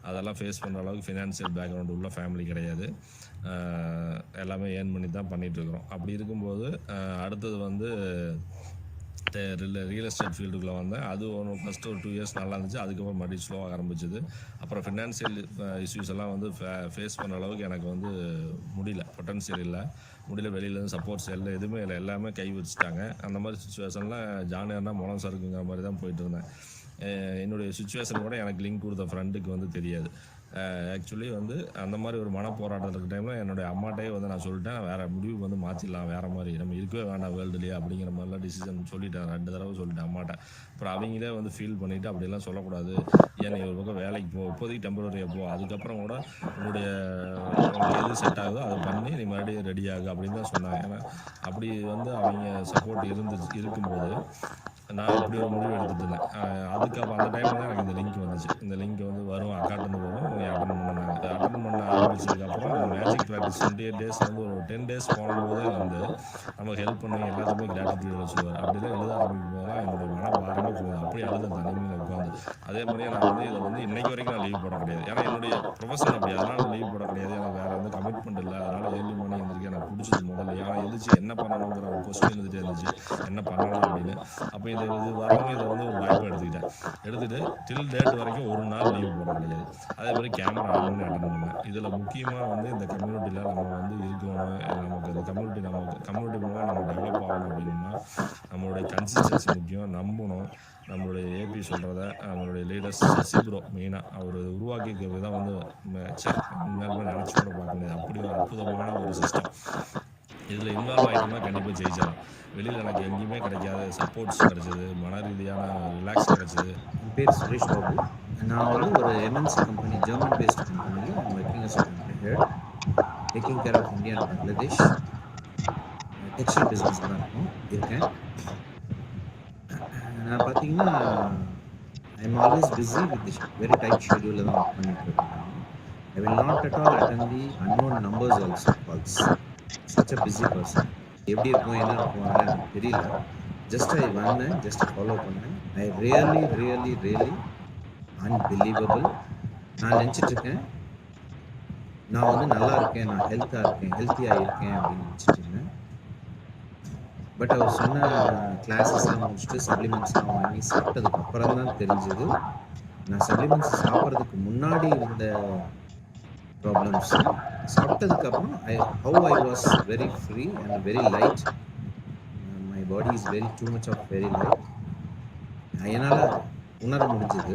அதெல்லாம் ஃபேஸ் பண்ணுற அளவுக்கு ஃபினான்ஷியல் பேக்ரவுண்ட் உள்ள ஃபேமிலி கிடையாது. எல்லாமே ஏர்ன் பண்ணி தான் பண்ணிகிட்ருக்குறோம். அப்படி இருக்கும்போது அடுத்தது வந்து ரியல் எஸ்டேட் ஃபீல்டுக்குள்ளே வந்தேன். அது ஃபஸ்ட்டு ஒரு 2 இயர்ஸ் நல்லா இருந்துச்சு. அதுக்கப்புறம் மறுபடியும் ஸ்லோவாக ஆரம்பிச்சது. அப்புறம் ஃபினான்ஷியல் இஷ்யூஸ் எல்லாம் வந்து ஃபேஸ் பண்ணுற அளவுக்கு எனக்கு வந்து முடியல, பொட்டன்ஷியல் இல்லை, வெளியிலேருந்து சப்போர்ட்ஸ் எதுவுமே இல்லை, எல்லாமே கை வச்சுட்டாங்க. அந்த மாதிரி சுச்சுவேஷனில் ஜானியர்னா முளம் சறுக்குங்கிற மாதிரி தான் போயிட்டு இருந்தேன். என்னுடைய சுச்சுவேஷன் கூட எனக்கு லிங்க் கொடுத்த ஃப்ரெண்டுக்கு வந்து தெரியாது. ஆக்சுவலி வந்து அந்த மாதிரி ஒரு மனப்போராட்டம் இருக்கிற டைமில் என்னுடைய அம்மாட்டே வந்து நான் சொல்லிட்டேன், வேறு முடிவு வந்து மாற்றிடலாம், வேறு மாதிரி நம்ம இருக்கவே வேண்டாம் வேர்ல்டுலேயே அப்படிங்கிற மாதிரிலாம் டிசிஷன் சொல்லிட்டேன். 2 தடவை சொல்லிட்டேன் அம்மாட்ட. அப்புறம் அவங்களே வந்து ஃபீல் பண்ணிவிட்டு அப்படிலாம் சொல்லக்கூடாது, ஏன் நீ ஒரு பக்கம் வேலைக்கு போ, இப்போதைக்கு டெம்பரரியாக போ, அதுக்கப்புறம் கூட உன்னுடைய எது செட் ஆகுதோ அதை பண்ணி நீ மறுபடியும் ரெடி ஆகு அப்படின்னு தான் சொன்னாங்க. ஏன்னா அப்படி வந்து அவங்க சப்போர்ட் இருக்கும்போது நான் இப்படி ஒரு முடிவு எடுத்துகிட்டு இருந்தேன். அதுக்கப்புறம் அந்த டைமில் தான் எனக்கு இந்த லிங்க் வந்துச்சு. இந்த லிங்க் வந்து வரும், அக்காட்டந்து வரும், நீ அட்டன் பண்ண ஆரம்பிச்சதுக்கப்புறம் அந்த மேஜிக் ப்ராக்டிஸ் 28 டேஸ் வந்து ஒரு 10 டேஸ் போகும்போதே வந்து நமக்கு ஹெல்ப் பண்ணி எல்லாத்துக்குமே கிராட்டிடியூட் வச்சுருவார். அப்படிலாம் எழுத ஆரம்பிக்கும் போதெல்லாம் என்னுடைய மனபாரமே போகுது. அப்படியே அழுத தனிமையில் உட்காந்து. அதே மாதிரியே நான் வந்து இதை வந்து இன்றைக்கு வரைக்கும் நான் லீவ் போட கிடையாது. ஏன்னா என்னுடைய ப்ரொஃபஷன் அப்படி, அதனால் லீவ் போட கிடையாது. எனக்கு வேறு வந்து கமிட்மெண்ட் இல்லை. அதனால் ஏர்லி மார்னிங் எழுந்திரிக்க எனக்கு பிடிச்சது முதல்ல. ஏன்னா எழுந்திரிச்சு என்ன பண்ணணுங்கிற ஒரு கொஸ்டின் இருந்துகிட்டே இருந்துச்சு, என்ன பண்ணலாம் அப்படின்னு. அப்போ இது வரவங்க இதை வந்து ஒரு வாய்ப்பாக எடுத்துகிட்டு டில் டேட் வரைக்கும் ஒரு நாள் லீவ் போட கிடையாது. அதே மாதிரி கேமரா ஆன் அட்டன் பண்ணேன். இதில் முக்கியமாக வந்து இந்த கம்யூனிட்டியில் நம்ம வந்து இருக்கணும், நமக்கு இந்த கம்யூனிட்டி மூலமாக நம்ம டெவலப் ஆகணும் அப்படின்னா நம்மளுடைய கன்சிஸ்டன்சி முக்கியம், நம்பணும். நம்மளுடைய ஏபி சொல்கிறத நம்மளுடைய லீடர்ஸ் சசிப்ரோ மெயினாக அவர் உருவாக்கிக்க விதம் வந்து உண்மையாலுமே நினச்சி கூட பார்க்க முடியாது. அப்படி ஒரு அற்புதமான ஒரு சிஸ்டம். இதில் இன்வால்வ் ஆகிட்டோம்னா கண்டிப்பாக ஜெயிச்சிடலாம். வெளியில் எனக்கு எங்கேயுமே கிடைக்காத சப்போர்ட்ஸ் கிடைச்சது, மன ரீதியான ரிலாக்ஸ் கிடைச்சது. என் பேர் சுரேஷ் பாபு. நான் வந்து ஒரு எம்என்சி கம்பெனி, ஜெர்மன் பேஸ்ட் கம்பெனியில் working as head, taking care of India and Bangladesh. Textile business தான் இருக்கேன். நான் பார்த்தீங்கன்னா I am always busy with very tight ஷெடியூலில் தான் ஒர்க் பண்ணிட்டு இருக்கேன். I will not at all attend the unknown numbers also calls. such a busy person. எப்படி இருக்கும் என்ன இருக்கும் அதெல்லாம் எனக்கு தெரியல. ஜஸ்ட் ஐ வந்தேன், ஜஸ்ட் ஃபாலோ பண்ணேன். I really unbelievable. நான் நினச்சிட்ருக்கேன் நான் வந்து நல்லா இருக்கேன், நான் ஹெல்த்தியாக இருக்கேன் அப்படின்னு நினச்சிட்டு இருந்தேன். பட் அவர் சொன்ன கிளாஸஸ்லாம் முடிச்சுட்டு சப்ளிமெண்ட்ஸ்லாம் வாங்கி சாப்பிட்டதுக்கு அப்புறம் தான் தெரிஞ்சது, நான் சப்ளிமெண்ட்ஸ் சாப்பிட்றதுக்கு முன்னாடி இருந்த ப்ராப்ளம்ஸ் சாப்பிட்டதுக்கப்புறம் how I was very free and very light. My body is too much of very light. என்னால் உணர முடிஞ்சது.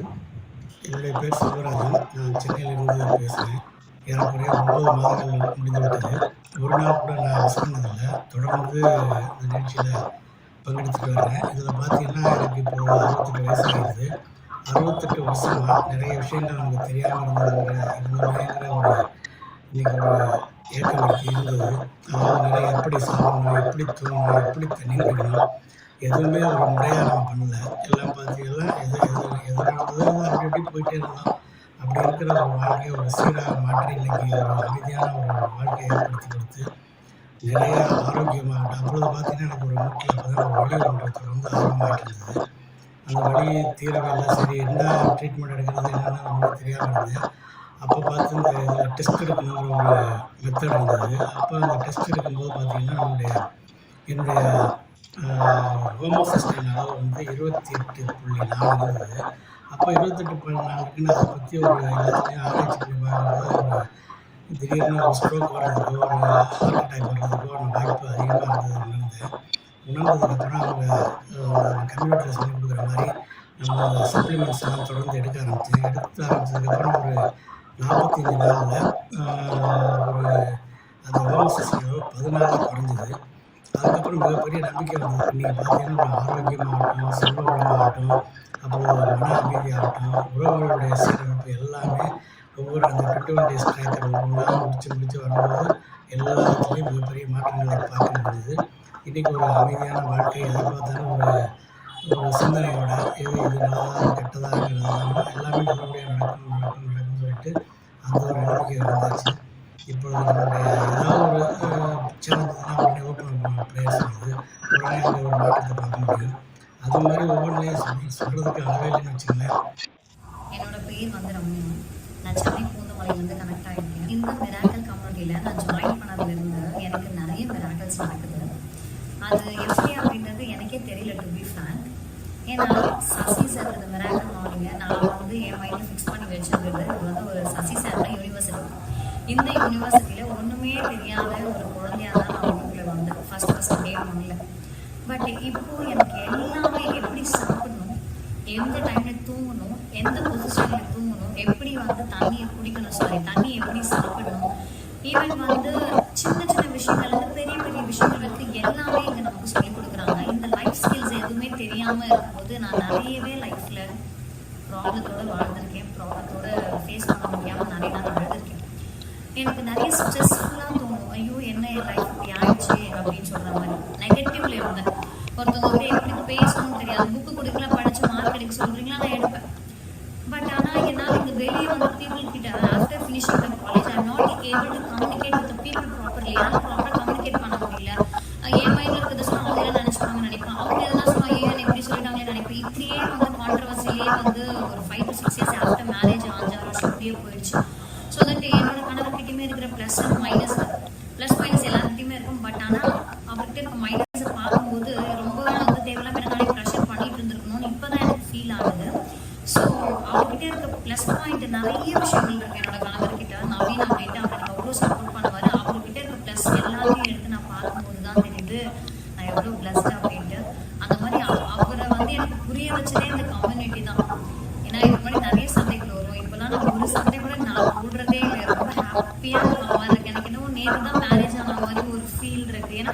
என்னுடைய பேர் செல்வராஜன். நான் சென்னையிலிருந்து பேசுகிறேன். ஏறக்குறைய 9 மாதங்கள் முடிந்துவிட்டது. ஒரு நாள் கூட நான் மிஸ் பண்ணதில்லை. தொடர்ந்து இந்த நிகழ்ச்சியில் பங்கெடுத்துட்டு வர்றேன். இதில் பார்த்தீங்கன்னா எனக்கு இப்போ 68 வயசு ஆகிடுது. 68 வருஷமாக நிறைய விஷயங்கள் நமக்கு தெரியாமல் இருந்ததுங்கிற ஒரு இன்றைக்கி ஒரு ஏக்கம் இருந்தது. அதாவது நிறைய எப்படி சாப்பிடணும், எப்படி தூங்கணும், எப்படி தண்ணி குடிக்கணும், எதுவுமே ஒரு முறையாக நம்ம பண்ணல. எல்லாம் பார்த்தீங்கன்னா எது நடந்ததோ அப்படி எப்படி போயிட்டே இருந்தோம். அப்படி இருக்கிற ஒரு வாழ்க்கையை ஒரு சீராக மாற்றி இன்றைக்கி ஒரு அமைதியான ஒரு வாழ்க்கையை ஏற்படுத்தி கொடுத்து நிறைய ஆரோக்கியமாகட்டும். அப்பொழுது பார்த்தீங்கன்னா எனக்கு ஒரு மூட்டில் அப்போ ஒரு வலி ஒன்று தொடர்ந்து ஆரம்பமாகிட்டு இருந்தது. அந்த வலி தீரவே இல்லை. சரி என்ன ட்ரீட்மெண்ட் எடுக்கிறது என்னென்னு ஒன்றும் தெரியாமல் இருந்தது. அப்போ பார்த்து இந்த இதில் டெஸ்ட் எடுக்கணுங்கிற ஒரு மெத்தட் இருந்தது. அப்போ அந்த டெஸ்ட் எடுக்கும்போது பார்த்திங்கன்னா என்னுடைய ஹோமோசிஸ்டைன் அளவு வந்து 28.4 இருந்தது. அப்போ 28.4க்கு நான் அதை பற்றி ஒரு எல்லாத்தையும் ஆராய்ச்சி பண்ணி பார்க்கும்போது ஒரு திடீர்னு ஒரு ஸ்ட்ரோக் வர்றதுக்கோ, ஒரு ஹார்ட் அட்டாக் வர்றதுக்கோ வாய்ப்பு அதிகமாக இருந்ததை உணர்ந்தேன். உணர்ந்ததுக்கப்புறம் அவங்க அந்த கம்ப்யூட்டரில் சொல்லிக் கொடுக்குற மாதிரி நம்ம சப்ளிமெண்ட்ஸ்லாம் தொடர்ந்து எடுக்க ஆரம்பித்தேன். எடுக்க ஆரம்பித்ததுக்கப்புறம் ஒரு 45 நாளில் ஒரு அந்த ஓஎம்எஸ்எஸ் லெவல் 14 குறைஞ்சிது. அதுக்கப்புறம் மிகப்பெரிய நம்பிக்கை வந்தது. இன்றைக்கி பார்த்தீங்கன்னா ஒரு ஆரோக்கியமாகட்டும், செல்வ வளமாகட்டும், அப்புறம் மன அமைதியாகட்டும், உறவுகளுடைய சீரமைப்பு எல்லாமே ஒவ்வொரு அந்த 21 டேஸ் ட்ராக்கர் ஒவ்வொன்றா முடிச்சு வரும்போது எல்லாத்துலேயும் மிகப்பெரிய மாற்றங்களை பார்க்க முடியுது. இன்றைக்கி ஒரு அமைதியான வாழ்க்கை, எதை பார்த்தாலும் ஒரு சிந்தனையோட எது இது நல்லதா கெட்டதாங்கிறது எல்லாமே நல்லபடியாக நடக்கும்னு சொல்லிட்டு அந்த ஒரு நம்பிக்கை வந்தாச்சு. இப்பொழுது நம்மளுடைய ஏதாவது ஒரு சேனல்னா உடனே ஓப்பன் ப்ளேயர்ஸ் வருது, உடனே அங்கே ஒரு மாற்றத்தை பார்க்க முடியும். அது மாதிரி ஒவ்வொன்றையும் சொல்கிறதுக்கு அளவே இல்லைன்னு வச்சுங்களேன். என்னோட பேர் வந்து ரம்யா. நான் சென்னை பூந்தமல்லியிலேருந்து கனெக்ட் ஆகிருக்கேன். இந்த மிராக்கல் கம்யூனிட்டியில் நான் ஜாயின் பண்ணதுலேருந்து எனக்கு நிறைய மிராக்கல்ஸ் நடக்குது. அது எப்படி அப்படின்றது எனக்கே தெரியல, டு பி ஃப்ராங்க். ஏன்னா சசி சார் இந்த மிராக்கல் மார்னிங்க நான் வந்து என் மைண்டில் ஃபிக்ஸ் பண்ணி வச்சிருந்தது. இது வந்து ஒரு சசி சார்னா யூனிவர்சிட்டி. இந்த யூனிவர்சிட்டியில் ஒன்றுமே தெரியாத ஒரு குழந்தையாக தான் நான் உங்களுக்குள்ள வந்தேன் ஃபஸ்ட் டே ஒன்றில். பட் இப்போது எனக்கு எல்லாமே எப்படி சாப்பிடணும், எந்த டைமில் தூங்கணும், எந்த பொசிஷனில் தூங்கணும், எப்படி வந்து தண்ணியை குடிக்கணும், தண்ணி எப்படி சாப்பிடணும், ஈவன் வந்து சின்ன சின்ன விஷயங்கள்லேருந்து பெரிய பெரிய விஷயங்கள் வரைக்கும் எல்லாமே இங்கே நமக்கு சொல்லிக் கொடுக்குறாங்க. இந்த லைஃப் ஸ்கில்ஸ் எதுவுமே தெரியாமல் இருக்கும்போது நான் நிறையவே லைஃப்பில் ப்ராப்ளத்தோடு வாழ்ந்திருக்கேன். ப்ராப்ளத்தோடு ஃபேஸ் பண்ண முடியாமல் நிறைய நாள் அழுதுருக்கேன். எனக்கு நிறைய ஸ்ட்ரெஸ்ஃபுல்லாக தோணும். ஐயோ என்ன என் லைஃப் இப்படி ஆயிடுச்சு அப்படின்னு சொல்கிற மாதிரி நெகட்டிவ்ல இருந்தேன். ஒருத்தவங்க எப்படி பேசணும்னு தெரியாது. புக்கு கொடுக்கல படித்து மார்க் எடுக்க சொல்கிறீங்களா, நான் எடுப்பேன். பட் ஆனால் என்னால் இங்கே வெளியே வந்து பீப்புள் கிட்ட after finishing the college I am not able to communicate with people properly. என்னால் ப்ராப்பராக கம்யூனிகேட் பண்ண முடியல. என் மைண்டில் இருக்கிறத சொன்னால் அவங்க எல்லாம் நினச்சிப்பாங்கன்னு நினைப்பேன். அவங்க எதனா சொன்னால் ஏன் எப்படி சொல்லிட்டாங்களே நினைப்பேன். இப்படியே வந்து கான்ட்ரவர்சிலே வந்து ஒரு 5 to 6 years ஆஃப்டர் மேரேஜ் 5-6 வருஷம் அப்படியே போயிடுச்சு. ஸோ தட் என்னோட கணவர்கிட்டையுமே இருக்கிற ப்ளஸ் அண்ட் மைனஸ் எல்லாருக்கிட்டையுமே இருக்கும். பட் ஆனால் அவர்கிட்ட இருக்க மைனஸை பார்க்கும்போது ரொம்ப வந்து தேவையில்லாம நானே ப்ரெஷர் பண்ணிட்டு இருந்திருக்கணும்னு இப்போ தான் எனக்கு ஃபீல் ஆகுது. ஸோ அவர்கிட்ட இருக்க ப்ளஸ் பாயிண்ட் நிறைய விஷயங்கள் இருக்கு. என்னோட கணவர்கிட்ட நவீன் அப்படின்ட்டு அவர் எனக்கு அவ்வளோ சப்போர்ட் பண்ணுவார். அவர்கிட்ட இருக்க ப்ளஸ் எல்லாத்தையும் எடுத்து நான் பார்க்கும்போது தான் தெரியுது நான் எவ்வளோ பிளஸ்டு அப்படின்ட்டு. அந்த மாதிரி அவரை வந்து எனக்கு புரிய வச்சதே இந்த கம்யூனிட்டி தான். ஏன்னா இதுக்கு முன்னாடி நிறைய சண்டைகள் வரும். இப்போலாம் நான் ஒரு சண்டை கூட நான் போடுறதே இல்லை. ரொம்ப ஹாப்பியாக இருக்கும். அதுக்கு எனக்கு இன்னும் நேற்று தான் மேரேஜ் ஆன மாதிரி ஒரு ஃபீல் இருக்குது. ஏன்னா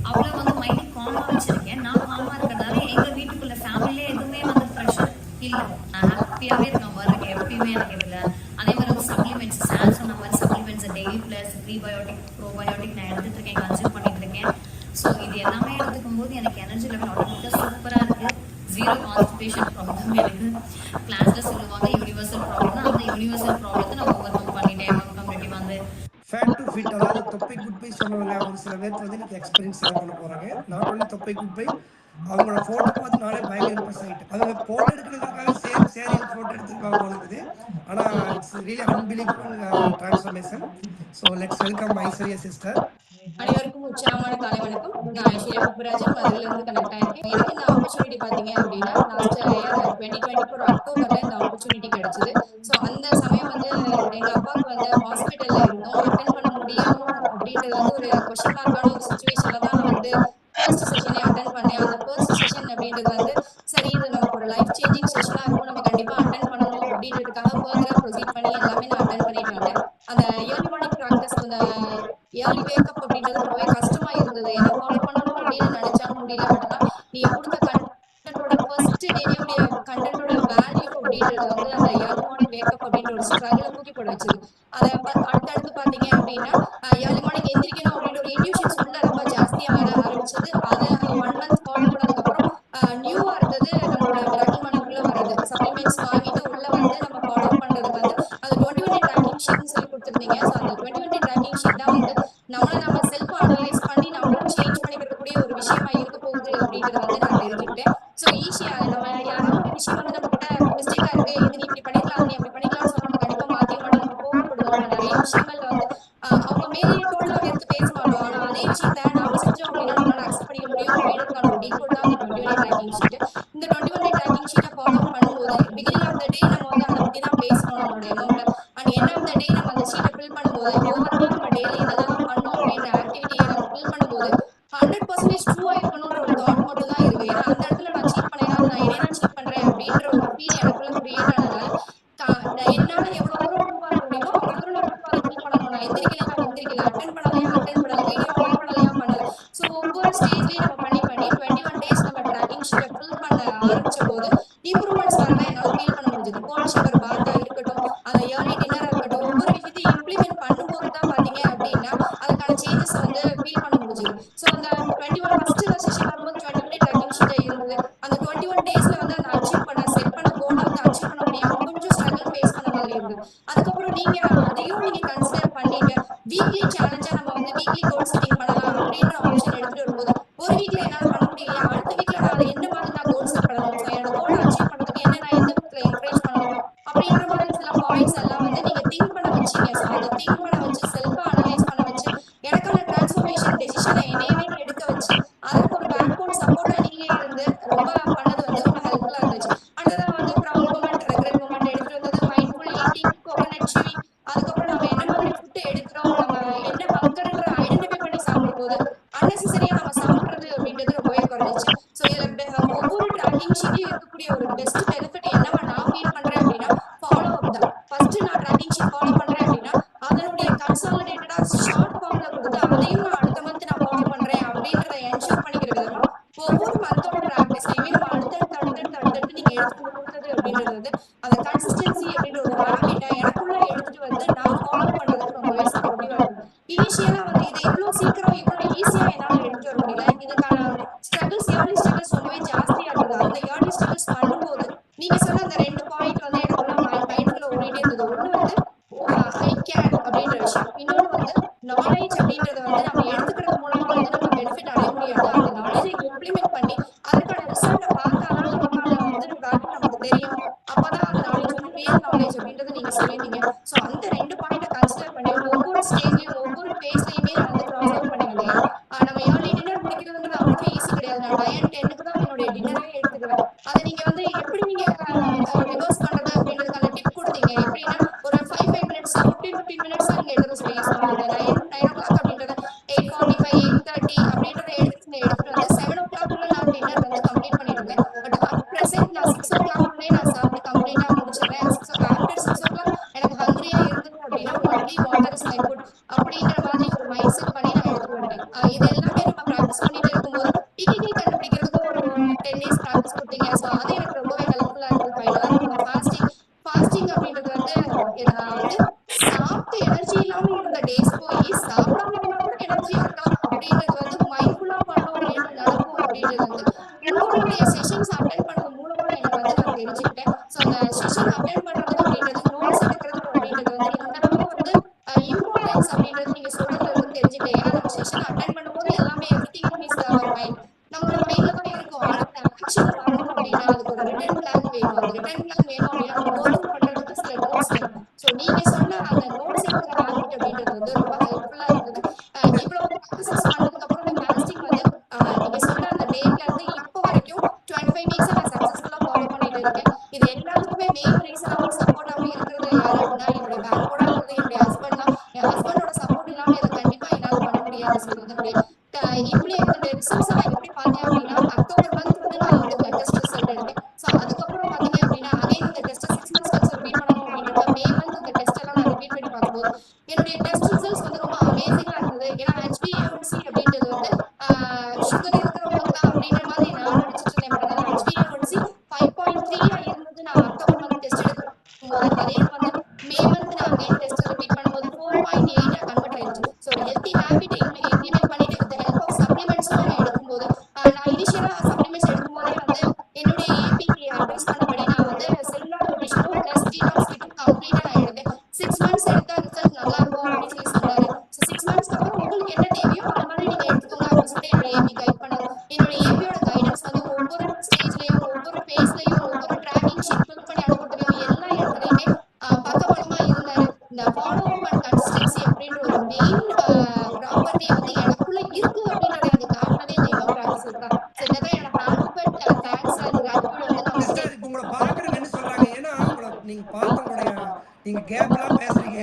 அவ்வளோ வந்து மைண்டை காமாக வச்சுருக்கேன். நான் காமாக இருக்கிறதால எங்கள் வீட்டுக்குள்ள ஃபேமிலியே எதுவுமே வந்து ப்ரெஷர் இல்லை. நான் ஹாப்பியாகவே இருக்கேன் பாருங்க எப்பயுமே எனக்கு இதில். அதே மாதிரி வந்து சப்ளிமெண்ட்ஸ் சார் சொன்ன மாதிரி supplements daily plus prebiotic probiotic நான் எடுத்துகிட்டு இருக்கேன், கன்சியூம் பண்ணிட்டு இருக்கேன். ஸோ இது எல்லாமே எடுத்துக்கும் போது எனக்கு எனர்ஜி லெவல் ஆட்டோமேட்டிக்காக சூப்பராக இருக்குது. 0 கான்ஸ்டிபேஷன் ப்ராப்ளம் இருக்குது. கிளாஸில் சொல்லுவாங்க யூனிவர்சல் ப்ராப்ளம்னா அந்த யூனிவர்சல் ப்ராப்ளத்தை நான் ஓவர் கம் பண்ணிட்டேன். கம்யூனிட்டி வந்து ஃபேட் டு ஃபிட், அதாவது தொப்பை குட் பை சொன்னவங்க ஒரு சில பேருக்கு வந்து எனக்கு எக்ஸ்பீரியன்ஸ் ஷேர் பண்ண போகிறாங்க. நாட் ஒன்லி தொப்பை குட் பை, அவங்களோட ஃபோட்டோ பார்த்து நானே பயங்கர இம்ப்ரெஸ் ஆகிட்டேன். அவங்க ஃபோட்டோ எடுக்கிறதுக்காக சேரியில் ஃபோட்டோ எடுத்துருக்காங்க இருக்குது. ஆனால் it's really unbelievable transformation. So let's welcome Aishwarya sister. அனைவருக்கும் உற்சாகமான காலை வணக்கம். நான் ஐஸ்வர்யா புப்பராஜன் மதுரையிலிருந்து கனெக்ட் ஆயிருக்கேன். எனக்கு இந்த ஆப்பர்ச்சுனிட்டி பார்த்தீங்க அப்படின்னா லாஸ்ட் இயர் 2024 அக்டோபரில் இந்த ஆப்பர்ச்சுனிட்டி கிடைச்சிது. ஸோ அந்த சமயம் வந்து எங்கள் அப்பாவுக்கு வந்து ஹாஸ்பிட்டலில் இருந்தோம். அட்டென்ட் பண்ண முடியும் அப்படின்றது வந்து ஒரு கொஸ்டின் மார்க்கான ஒரு சுச்சுவேஷனில் தான் நான் வந்து ஃபர்ஸ்ட் செஷனே அட்டென்ட் பண்ணேன். அந்த ஃபர்ஸ்ட் செஷன் அப்படின்றது வந்து சரி இது நமக்கு ஒரு லைஃப் சேஞ்சிங் செஷனாக இருக்கும், நம்ம கண்டிப்பாக அட்டென்ட் பண்ணணும் அப்படின்றதுக்காக ஃபர்தராக ப்ரொசீட் பண்ணி எல்லாமே நான் அட்டென்ட் பண்ணிட்டு வந்தேன். அந்த ஏர்லி மார்னிங் ப்ராக்டிஸ், அந்த ஏர்லி வேக்கப் அப்படின்றது ரொம்பவே கஷ்டமா இருந்தது. என்ன ஃபாலோ பண்ணணும் அப்படின்னு நினைச்சாலும் முடியல. பட் ஆனால் நீ கொடுத்த கண்டென்ட்டோட ஃபர்ஸ்ட் டேயோடைய கண்டென்ட்டோட வேல்யூ அப்படின்றது வந்து அந்த ஏர்லி மார்னிங் வேக்கப் அப்படின்ற ஒரு ஸ்ட்ரகிளை தூக்கி போட வச்சுது. அதை அடுத்தடுத்து பார்த்தீங்க அப்படின்னா ஏர்லி மார்னிங் எந்திரிக்கணும் அப்படின்ற ஒரு இன்ட்யூஷன்ஸ் உள்ள ரொம்ப ஜாஸ்தியாக வர ஆரம்பிச்சது. அதை 1 month ஃபாலோ பண்ணதுக்கப்புறம் நியூவாக இருந்தது நம்மளோட மிராக்கிள் மார்னிங்குள்ளே வர்றது. சப்ளிமெண்ட்ஸ் வாங்கிட்டு உள்ள வந்து நம்ம ஃபாலோ பண்ணுறதுக்கு வந்து அது 21 டே ட்ராக்கிங் ஷீட்னு சொல்லி கொடுத்துருந்தீங்க. ஸோ அந்த 21 டே ட்ராக்கிங் ஷீட் தான் வந்து நம்ம செல்ஃப் அனலைஸ் பண்ணி நம்மளும் சேஞ்ச் பண்ணிக்கிறதுக்கூடிய ஒரு விஷயமா இருக்க போகுது அப்படின்றது வந்து நான் தெரிஞ்சுக்கிட்டேன். ஸோ ஈஸியாக நம்ம யாராவது ஒரு விஷயம் வந்து நம்ம கிட்ட மிஸ்டேக்காக இருக்கு, இது நீ இப்படி பண்ணிக்கலாம், நீ அப்படி பண்ணிக்கலாம்னு சொன்னா நம்ம கண்டிப்பாக மாற்றி மாட்டோம், நம்ம கோவப்படுவோம். நிறைய விஷயங்கள் வந்து அவங்க மேலே டோட்டலாக எடுத்து பேச மாட்டோம். ஆனால் அதே விஷயத்த நாம செஞ்சோம் அப்படின்னா நம்மளால அக்செப்ட் பண்ணிக்க முடியும் அப்படின்றதுக்கான ஒரு டீகோட் தான் அந்த 21 டே ட்ராக்கிங் ஷீட். இந்த 21 டே ட்ராக்கிங் ஷீட்டை ஃபாலோ பண்ணும்போது பிகினிங் ஆஃப் த டே நம்ம வந்து அதை பற்றி தான் பேசணும் நம்மளோட அமௌண்ட்ல. அண்ட் எண்ட் ஆஃப் த டே நம்ம அந்த ஷீட்டை ஃபில் பண்ணும்போது டேல என்னெல்லாம் பண்ணோம் அப்படின்ற ஆக்டிவிட்டியை நம்ம ஃபில் பண்ணும்போது 100% ட்ரூவா இருக்கணும்ன்ற ஒரு தாட் மட்டும் தான் இருக்கு. ஏன்னா அந்த இடத்துல நான் சீட் பண்ணேன்னா நான் என்னைய தான் சீட் பண்றேன் அப்படின்ற ஒரு ஃபீல் எனக்குள்ள கிரியேட் ஆனதுனால நான் என்னால எவ்வளவு தூரம் ப்ரூவ் ஆக முடியுமோ அவ்வளவு தூரம் நான் ப்ரூவ் அதை பண்ணணும். நான் எந்திரிக்கல அட்டன் பண்ணல வீடியோ ஆன் பண்ணல. ஸோ ஒவ்வொரு ஸ்டேஜ்லயும் நம்ம பண்ணி 21 டேஸ் நம்ம ட்ராக்கிங் ஷீட்டை ஃபில் பண்ண ஆரம்பிச்ச போது இம்ப்ரூவ்மெண்ட்ஸ் வரலாம் என்னால ஃபீல் பண்ண முடிஞ்சது. கோல்ட் ஷவர் பாத்தா இருக்கட்டும், அந்த ஏர்லி டின்னரா இருக்கட்டும், ஒவ்வொரு விஷயத்தையும் இம்ப்ளிமெண்ட் பண்ணும்போது தான் பாத்தீங்க அப்படின்னா அதுக்கான சேஞ்சஸ் வந்து ஃபீல் பண்ண முடிஞ்சது. ஸோ அந்த 21 ஃபர்ஸ்ட் செஷன் வரும்போது 21 டே ட்ராக்கிங் ஷீட்டை இருந்தது. அந்த 21 டேஸ்ல வந்து அந்த அச்சீவ் பண்ண செட் பண்ண கோலை வந்து அச்சீவ் பண்ண முடியாம கொஞ்சம் ஸ்ட்ரகிள் ஃபேஸ் பண்ண மாதிரி இருந்தது. அதுக்கப்புறம் அதையும் நீங்க கன்சிடர் பண்ணிட்டு வீக்லி சேலஞ்சா நம்ம வந்து வீக்லி கோல் செட்டிங் பண்ணலாம் அப்படின்ற ஆப்ஷன் எடுத்துட்டு வரும்போது ஒரு வீக்ல என்னால பண்ண முடியல, அடுத்த வீக்ல நான் அதை என்ன மாதிரி நான் கோல் செட் பண்ணணும், ஸோ என்னோட கோலை அச்சீவ் பண்றதுக்கு என்ன நான் எந்த விதத்துல என்கரேஜ் பண்ணணும் அப்படின்ற மாதிரி சில பாயிண்ட்ஸ் எல்லாம் வந்து நீங்க திங்க் பண்ண வச்சீங்க. ஸோ அதை திங்க் பண்ண வச்சு செல்ஃபா அனலைஸ் பண்ண வச்சு எனக்கான டிரான்ஸ்ஃபர்மேஷன் டெசிஷனை என்னையவே எடுக்க வச்சு அதுக்கு ஒரு பேக் போன் சப்போர்ட்டா நீங்க இருந்து ரொம்ப பண்ணது வந்து ரொம்ப ஹெல்ப்ஃபுல்லா இருந்துச்சு. அடுத்ததான் வந்து ப்ரௌட் மூமெண்ட், ரெக்ரெட் மூமெண்ட் எடுத்துட்டு வந்தது, மைண்ட்ஃபுல் ஈட்டிங், கோகனட் சிவிங், அதுக்கப்புறம் நம்ம என்ன மாதிரி ஃபுட் எடுக்கிறோம், நம்ம என்ன ஹங்கர்ன்ற ஐடென்டிஃபை பண்ணி சாப்பிடும் போது அன்னெசரியா நம்ம சாப்பிடுறது அப்படின்றது ரொம்பவே குறைஞ்சிச்சு. ஸோ இதுல ஒவ்வொரு ட்ராக்கிங் ஷீட்லயும் இருக்கக்கூடிய ஒரு பெஸ்ட் பெனிஃபிட் என்னவா நான் ஃபீல் பண்றேன் அப்படின்னா ஃபாலோ அப் தான். ஃபர்ஸ்ட் நான் ட்ராக்கிங் ஷீட் ஃபாலோ பண்றேன் அப்படின்னா அதனுடைய கன்சாலிடேட்டடா ஷார்ட் ஃபார்ம்ல கொடுத்து அதையும் நான் அடுத்த மந்த் நான் ஃபாலோ பண்றேன் அப்படின்றத என்ஷூர் பண்ணிக்கிற விதமா ஒவ்வொரு மந்தோட ப்ராக்டிஸ்லயுமே நம்ம அடுத்தடுத்து நீங்க எடுத்து கொடுத்தது அப்படின்றது வந்து அந்த கன்சிஸ்டன்சி அப்படின்ற ஒரு ஹேபிட்டை எனக்குள்ள எடுத்துட்டு வந்து நான் ஃபாலோ பண்றதுக்கு ரொம்பவே சப்போர்ட்டிவா இருக்கும். இனிஷியலா வந்து இதை இவ்வளவு சீக்கிரம் இவ்வளவு ஈஸியா என்னால எடுத்துட்டு வர முடியல. இதுக்கான ஸ்ட்ரகிள்ஸ் ஏர்லி ஸ்ட்ரகிள்ஸ் ரொம்பவே ஜாஸ்தியா இருந்தது. அந்த ஏர்லி ஸ்ட்ரகிள்ஸ் பண்ணும்போது நீங்க சொன்ன அந்த 2 பாயிண்ட் வந்து எனக்குள்ள மைண்ட்ல ஓடிட்டே இருந்தது. ஒண்ணு வந்து ஐ கேன் அப்படின்ற விஷயம், இன்னொன்று வந்து நாலேஜ் அப்படின்றத வந்து நம்ம எடுத்துக்கிறது மூலமா வந்து நம்ம பெனிஃபிட் அடைய முடியாது. அந்த நாலேஜை இம்ப்ளிமெண்ட் பண்ணி அதற்கான ரிசல்ட்டை பார்த்தாதான் நமக்கான வந்து வேல்யூ நமக்கு தெரியும். அப்பதான் அந்த நாலேஜ் வந்து ரியல் நாலேஜ் அப்படின்றத நீங்க சொல்லியிருந்தீங்க. ஸோ அந்த 2 பாயிண்ட்டை கன்சிடர் பண்ணி ஒவ்வொரு ஸ்டேஜ்லயும் ஒவ்வொரு பேஸ்லயுமே நான் வந்து கிராஸ் அவுட் பண்ணி வந்தேன். நம்ம ஏர்லி டின்னர் முடிக்கிறதுன்றது அவ்வளோ ஈஸி கிடையாது. நான் 9-10க்கு தான் என்னுடைய டின்னரே எடுத்துக்குவேன். அதை நீங்க வந்து எப்படி நீங்க ரிவர்ஸ் பண்றது அப்படின்றதுக்கான டிப் கொடுத்தீங்க. எப்படின்னா ஒரு 5 மினிட்ஸ் 15 மினிட்ஸ் நீங்க எடுத்துக்க சொல்லுங்க. ஸோ அந்த 9 o'clock அப்படின்றத 8:45 8:30 அப்படின்றத எடுத்துட்டு வந்து 7 o'clock நான் டின்னர் வந்து கம்ப்ளீட் பண்ணிடுவேன். பட் அட் பிரசன்ட் நான் 6 o'clock நான் சாப்பிட்டு கம்ப்ளீட்டா முடிச்சிடுறேன். ஆஃப்டர் 6 o'clock எனக்கு ஹங்கரியா இருந்தது அப்படின்னா only water is my foot அப்படிங்கிற மாதிரி ஒரு மைண்ட் செட் பண்ணி நான் எடுத்துட்டு வந்தேன். இது எல்லாமே நம்ம ப்ராக்டிஸ் பண்ணிட்டு இருக்கும்போது பிகிகை கண்டுபிடிக்கிறதுக்கு ஒரு 10 டேஸ் ப்ராக்டிஸ் கொடுத்தீங்க. ஸோ அது எனக்கு ரொம்பவே ஹெல்ப்ஃபுல்லா இருந்தது. ஃபைனலாக ஃபாஸ்டிங் அப்படின்றது வந்து சாப்பிட்டு எனர்ஜி இல்லாம இருந்த டேஸ் போய் சாப்பிடாம இருந்தா கூட எனர்ஜியா இருக்கலாம் அப்படின்றது வந்து மைண்ட்ஃபுல்லா பண்ணோம் அப்படின்றது நடக்கும் அப்படின்றது வந்து உங்களுடைய செஷன்ஸ் அட்டென்ட் பண்ணது மூலமா எனக்கு வந்து நான் தெரிஞ்சுக்கிட்டேன். ஸோ அந்த செஷன் அட்டென்ட் பண்றது அப்படின்றது நோட்ஸ் எடுக்கிறது அப்படின்றது வந்து இந்த அளவுக்கு வந்து இம்பார்ட்டன்ஸ் அப்படின்றது நீங்க சொல்றதுல இருந்து தெரிஞ்சுக்கிட்டேன். ஏன்னா நம்ம செஷன் அட்டென்ட் பண்ணும்போது எல்லாமே எவ்ரிதிங் இஸ் அவர் மைண்ட், நம்மளோட மைண்ட்ல தான் இருக்கும். ஆனா ஆக்ஷன் வரணும் அப்படின்னா அதுக்கு ஒரு ரிட்டன் பிளான் வேணும். அந்த ரிட்டன் பிளான் வேணும் அப்படின்னா நம்ம கோல் பண்றதுக்கு சில நோட்ஸ் வேணும். ஸோ நீங்க சொன்ன அந்த நோட்ஸ் எடுக்கிற ஹேபிட் அப்படின்றது வந்து ரொம்ப ஹெல்ப்ஃபுல்லா இருந்தது. இவ்வளவு ப்ராக்டிசஸ் பண்ணதுக்கு அப்புறம் இந்த ஃபாஸ்டிங் வந்து நீங்க சொன்ன அந்த டேட்ல இருந்து இப்போ வரைக்கும் 25 வீக்ஸ் நான் சக்சஸ்ஃபுல்லா ஃபாலோ பண்ணிட்டு இருக்கேன். இது எல்லாத்துக்குமே மெயின் ரீசனாகவும் சப்போர்ட்டாகவும் இருக்கிறது யாரு அப்படின்னா என்னுடைய பேக் போர்டா இருக்கிறது என்னுடைய ஹஸ்பண்ட் தான். என் ஹஸ்பண்டோட சப்போர்ட் இல்லாம இதை கண்டிப்பா என்னால பண்ண முடியாது. ஸோ இதனுடைய இந்த ரிசல்ட்ஸ் நான் எப்படி பார்த்தேன் அப்படின்னா அக்டோபர் மந்த் வந்து நான் வந்து பிளட் டெஸ்ட் ரிசல்ட் எடுத்தேன். ஸோ அதுக்கப்புறம் பார்த்தீங்க அப்படின்னா அகைன் இந்த டெஸ்ட் 6 months கழிச்சு ரிப்பீட் பண்ணணும் அப்படின்றப்ப மே மந்த் இந்த டெஸ்ட் எல்லாம் நான் ரிப்பீட் பண்ணி பார்க்கும்போது என்னுடைய டெஸ்ட் ரிசல்ட்ஸ் வந்து ரொம்ப அமேசிங்கா இருந்தது. ஏன்னா HbA1c அப்படின்றது வந்து சுகர் இருக்கிறவங்களுக்கு தான் அப்படின்ற மாதிரி நான் நினைச்சிட்டு இருந்தேன். பட் ஆனால் HbA1c 5.3 இருந்தது. நான் அக்டோபர் மந்த் டெஸ்ட் எடுக்கும் போது அதே வந்து மே மந்த் நான் அகைன் டெஸ்ட் ரிப்பீட் பண்ணும்போது 4.8 கன்வெர்ட் ஆயிடுச்சு. ஸோ ஹெல்த்தி ஹேபிட் இம்ப்ளிமெண்ட் பண்ணிட்டு வித் ஹெல்ப் ஆஃப் சப்ளிமெண்ட்ஸும் நான் எடுக்கும்போது நான் இனிஷியலா சப்ளிமெண்ட்ஸ் எடுக்கும்போதே வந்து என்னுடைய ஏபிக்கு அட்வைஸ் பண்ணபடி நான் வந்து செல்லுலார் நியூட்ரிஷனும் பிளஸ் டீடாக்ஸ் கிட்டும் கம்ப்ளீட்டா நான் எடுத்தேன். 6 months எடுத்தா ரிசல்ட் நல்லா இருக்கும் அப்படின்னு சொல்லி சொன்னாரு. ஸோ 6 months அப்புறம் உங்களுக்கு என்ன தேவையோ அந்த மாதிரி நீங்க எடுத்துக்கோங்க அப்படின்னு சொல்லிட்டு என்னோட ஏபி கைட் பண்ணாரு. என்னோட ஏபியோட கைடன்ஸ் வந்து ஒவ்வொரு ஸ்டேஜ்லயும் ஒவ்வொரு பேஸ்லயும் ஒவ்வொரு ட்ராக்கிங் ஷீட் ஃபில் பண்ணி அனுப்புறதுலயும் எல்லா இடத்துலயுமே பக்கபலமா இருந்தாரு. இந்த ஃபாலோ அப் அண்ட் கன்சிஸ்டன்சி அப்படின்ற ஒரு மெயின் ப்ராப்பர்ட்டி வந்து எனக்குள்ள இருக்கு அப்படின்றத எனக்கு காட்டினதே இந்த யோகா ப்ராக்டிஸ் தான். ஸோ இதான் என்னோட ஹார்ட்ஃபெல்ட் தேங்க்ஸ் அண்ட் கிராட்டிட்யூட் வந்து நான் சிஸ்டர் இப்போ உங்களை பார்க்குறவங்க என்ன சொல்றாங்க, ஏன்னா உங்களை நீங்க பார்த்த உங்களுடைய நீங்க கேப்லாம் பேசுறீங்க,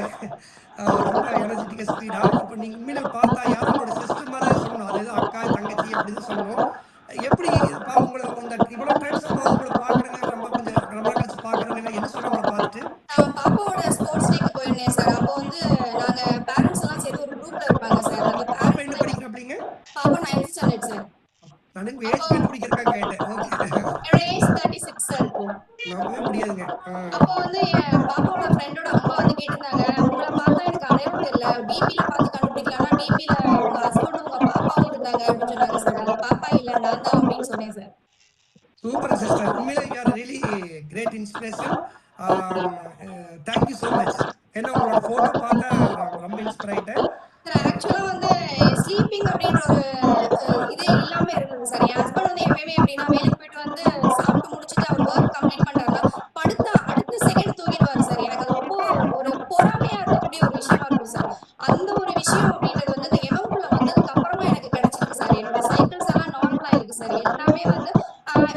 ரொம்ப எனர்ஜெட்டிக்கா ஸ்பீடாக. இப்போ நீங்கள் உண்மையிலே பார்த்தா யாரும் உங்களோட சிஸ்டர் மாதிரி சொல்லணும், அது எதுவும் அக்கா தங்கச்சி அப்படின்னு சொல்லணும். எப்படி உங்களை இந்த இவ்வளோ டைம்ஸ் உங்களை பார்க்குறேங்க, கொஞ்சம் ரொம்ப நாள் கழிச்சு பார்க்குறேங்க, என்ன சொல்ல உங்களை பார்த்துட்டு? நான் பாப்பாவோட ஸ்போர்ட்ஸ் டேக்கு போயிருந்தேன் சார். அப்போ வந்து நாங்கள் பேரண்ட்ஸ் எல்லாம் சேர்த்து ஒரு குரூப்ல இருப்பாங்க சார். அந்த பாப்பா என்ன படிக்கிறேன் அப்படிங்க? பாப்பா 9th ஸ்டாண்டர்ட் சார். நான் உங்கள் ஏஜ் கண்டுபிடிக்கிறக்கா கேட்டேன். ஓகே, என்னோட ஏஜ் 36 சார் இருக்கும். நம்பவே முடியாதுங்க. அப்போ வந்து என் பாப்பாவோட ஃப்ரெண்டோட அம்மா வந்து கேட்டிருந்தாங்க, உங்களை பார்த்தா எனக்கு அடையாளம் தெரியல, டிபியில பார்த்து கண்டுபிடிக்கலாம்னா டிபியில உங்க ஹஸ்பண்டும் உங்க பாப்பாவும் இருந்தாங்க அப்படின்னு சொன்னாங்க சார். அந்த பாப்பா இல்லை, நான் தான் அப்படின்னு சொன்னேன் சார். சூப்பர் சிஸ்டர், உண்மையிலே you are really great inspiration. Thank you so much. ஏன்னா உங்களோட ஃபோட்டோ பார்த்தா ரொம்ப இன்ஸ்பயர் ஆகிட்டேன் சார். ஆக்சுவலாக வந்து ஸ்லீப்பிங் அப்படின்ற ஒரு இதே இல்லாமல் இருந்தது சார். என் ஹஸ்பண்ட் வந்து எப்பயுமே எப்படின்னா வேலைக்கு போயிட்டு வந்து சாப்பிட்டு முடிச்சுட்டு அவர் ஒர்க் கம்ப்ளீட் பண்ணுறாருன்னா படுத்தா அடுத்த செகண்ட் தூங்கிடுவார் சார். எனக்கு அது ரொம்ப ஒரு பொறாமையாக இருக்கக்கூடிய ஒரு விஷயமா இருக்கும் சார். அந்த ஒரு விஷயம் அப்படின்றது வந்து இந்த எவங்குள்ள வந்ததுக்கு அப்புறமா எனக்கு கிடைச்சிருக்கு சார். என்னோட சைக்கிள்ஸ் எல்லாம் நார்மலாக இருக்கு சார். எல்லாமே வந்து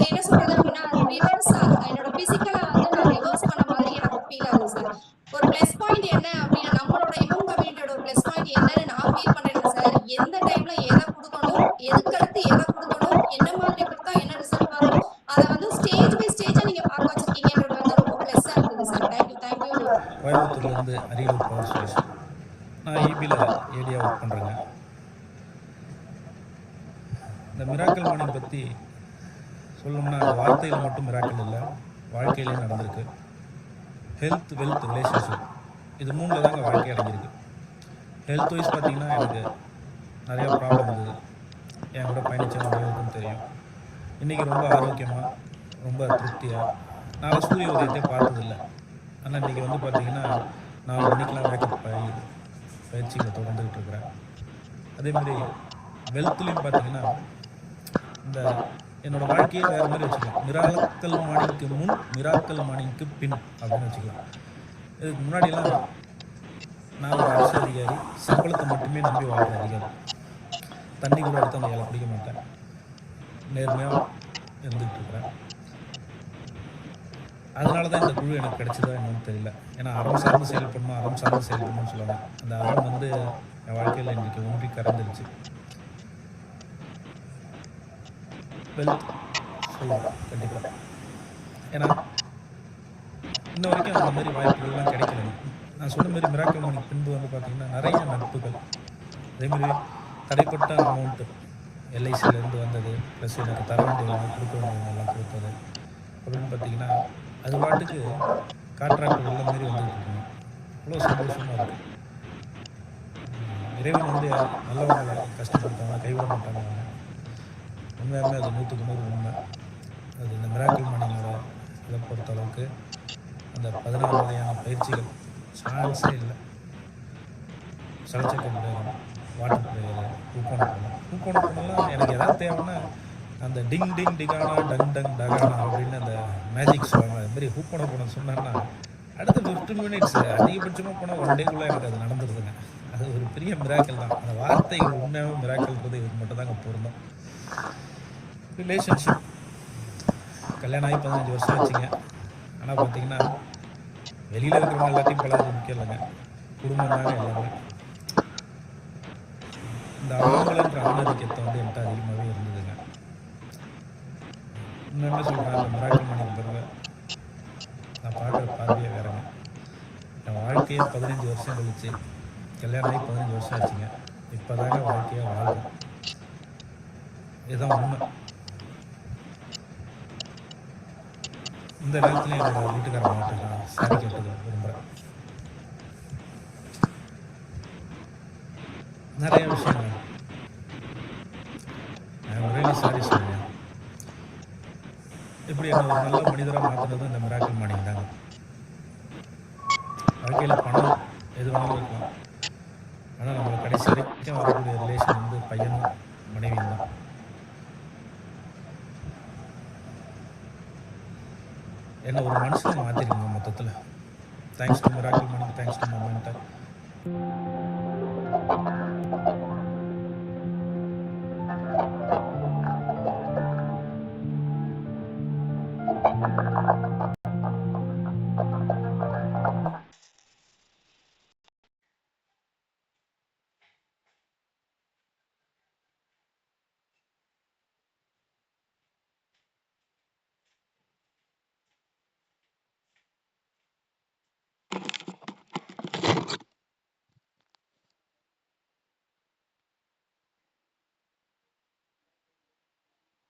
என்ன சொல்றது அப்படின்னா ரிவர்ஸா என்னோட பிசிக்கலா வந்து நான் ரிவர்ஸ் பண்ண மாதிரி எனக்கு ஃபீல் ஆகுது சார். ஒரு பிளஸ் பாயிண்ட் என்ன அப்படின்னா நம்மளோட எவங் கம்யூனிட்டியோட ஒரு பிளஸ் பாயிண்ட் என்னன்னு நான் ஃபீல் பண்றேன் சார். எந்த டைம்ல எதை கொடுக்கணும், எதுக்கு அடுத்து எதை கொடுக்கணும், என்ன மாதிரி கொடுத்தா என்ன ரிசல்ட் வரும், அதை வந்து ஸ்டேஜ் பை ஸ்டேஜா நீங்க பார்க்க வச்சிருக்கீங்கன்றது வந்து ரொம்ப பிளஸ்ஸா இருந்தது சார். தேங்க்யூ. கோயம்புத்தூர்லேருந்து அரியலூர் பவர் ஸ்டேஷன். நான் ஈபியில் ஏரியா ஒர்க் பண்ணுறேங்க. இந்த மிராக்கல் மார்னிங் பற்றி சொல்லணும்னா வார்த்தையில் மட்டும் மிராக்கல் இல்லை, வாழ்க்கையிலேயும் நடந்திருக்கு. ஹெல்த், வெல்த், ரிலேஷன்ஷிப், இது மூணில் தாங்க வாழ்க்கை அடங்கியிருக்கு. ஹெல்த் வைஸ் பார்த்திங்கன்னா எனக்கு நிறையா ப்ராப்ளம் இருந்தது. என் கூட பயணித்தவங்களுக்கும் தெரியும். இன்றைக்கி ரொம்ப ஆரோக்கியமாக, ரொம்ப திருப்தியாக, நான் சூரிய உதயத்தை பார்த்ததில்லை. ஆனால் இன்றைக்கி வந்து பார்த்திங்கன்னா 4 மணிக்கெலாம் வேக்கப் பயிற்சிகளை தொடர்ந்துக்கிட்டு இருக்கிறேன். அதேமாதிரி வெல்த்லேயும் பார்த்திங்கன்னா இந்த என்னோடய வாழ்க்கையை வேறு மாதிரி வச்சுக்கலாம். மிராக்கல் மார்னிங்க்கு முன், மிராக்கல் மார்னிங்க்கு பின் அப்படின்னு வச்சுக்கலாம். இதுக்கு முன்னாடியெல்லாம் நான் ஒரு அரசு அதிகாரி, சம்பளத்தை மட்டுமே நம்பி வாழ்கிற அதிகாரி. தண்ணி கூட எடுத்து அந்த வேலை பிடிக்க மாட்டேன், நேர்மையாக இருந்துகிட்டு இருக்கிறேன். அதனால தான் இந்த குழு எனக்கு கிடைச்சதா என்னன்னு தெரியல. ஏன்னா அறம் சார்ந்து செயல்படணும்னு சொல்லுவாங்க. அந்த அறம் வந்து என் வாழ்க்கையில் இன்றைக்கி ஒன்றி கறந்துருச்சு. வெல்த் சொல்லுவாங்க கண்டிப்பாக. ஏன்னா இன்ன வரைக்கும் அந்த மாதிரி வாய்ப்புகள்லாம் கிடைக்கல. நான் சொன்ன மாதிரி மிராக்கல் மார்னிங் பின்பு வந்து பார்த்திங்கன்னா நிறைய நட்புகள், அதேமாதிரி தடைப்பட்ட அமௌண்ட்டு எல்ஐசியிலேருந்து வந்தது, ப்ளஸ் எனக்கு தர வேண்டியதெல்லாம் கொடுக்க வேண்டியதெல்லாம் கொடுத்தது அப்படின்னு பார்த்திங்கன்னா அது பாட்டுக்கு காற்றாக்கள் வெள்ள மாரி வந்துட்டு இருக்கணும். அவ்வளோ சந்தோஷமாக இருக்குது. இறைவன் வந்து நல்லவங்களை கஷ்டப்படுத்தாங்க, கைவிட மாட்டாங்க. உண்மையாலுமே அது 100க்கு 100 உண்மை. அது இந்த மிராக்கல் மார்னிங்கோட இதை பொறுத்த அளவுக்கு அந்த 16 வகையான பயிற்சிகள் சான்ஸே இல்லை. சலச்சக்க பிரேகம், வாட்டர் பிரேயர், ஊக்கோணப்பணம் எனக்கு எதாவது தேவைன்னா அந்த டிங் டிங் டிகானா டங் டங் டகானா அப்படின்னு அந்த மேஜிக் சொல்லுவாங்க. அது மாதிரி ஊக்கோணப்பணம் சொன்னாங்கன்னா அடுத்த 15 மினிட்ஸ் அதிகபட்சமாக போனால் 1 டேக்குள்ளே எனக்கு அது நடந்துருதுங்க. அது ஒரு பெரிய மிராக்கல் தான். அந்த வார்த்தைகள் உண்மையாகவே மிராக்கல்ன்றது இதுக்கு மட்டும் தாங்க பொருந்தும். ரிலேஷன்ஷிப் கல்யாணம் ஆகி 15 வருஷம் ஆச்சுங்க. ஆனால் பார்த்தீங்கன்னா வெளியில் இருக்கிறவங்க எல்லாத்தையும் பழகிறது முக்கியம் இல்லைங்க, குடும்பம் தாங்க எல்லாமே. இந்த அவங்களன்ற ஆணரிக்கத்தை வந்து என்கிட்ட அதிகமாகவே இருந்ததுங்க. இன்னுமே சொல்கிறேன், அந்த மிராக்கல் மார்னிங் பிறகு நான் பார்க்குற பார்வையே வேறங்க. என் வாழ்க்கையை 15 வருஷம் கழிச்சு, கல்யாணம் ஆகி 15 வருஷம் ஆச்சுங்க. இப்போ தாங்க வாழ்க்கையாக வாழ்றேன். இதுதான் உண்மை. இந்த நேரத்தில் என்னோட வீட்டுக்கார மாட்டேன் நான் சாரி கேட்டது விரும்புகிறேன். நிறைய விஷயங்கள் நான் ஒரே சாரி சொல்லுவேன். இப்படி என்ன ஒரு நல்ல மனிதராக மாற்றினதும் இந்த மிராக்கல் மார்னிங் தாங்க. வாழ்க்கையில் பணம் எது வேணாலும் இருக்கலாம், ஆனால் நம்மளை கடைசி வரைக்கும் வரக்கூடிய ரிலேஷன் வந்து பையனும் மனைவியும் தான். என்ன ஒரு மனுஷனை மாற்றிருக்கீங்க மொத்தத்தில். Thanks to miracle morning, thanks to my mentor.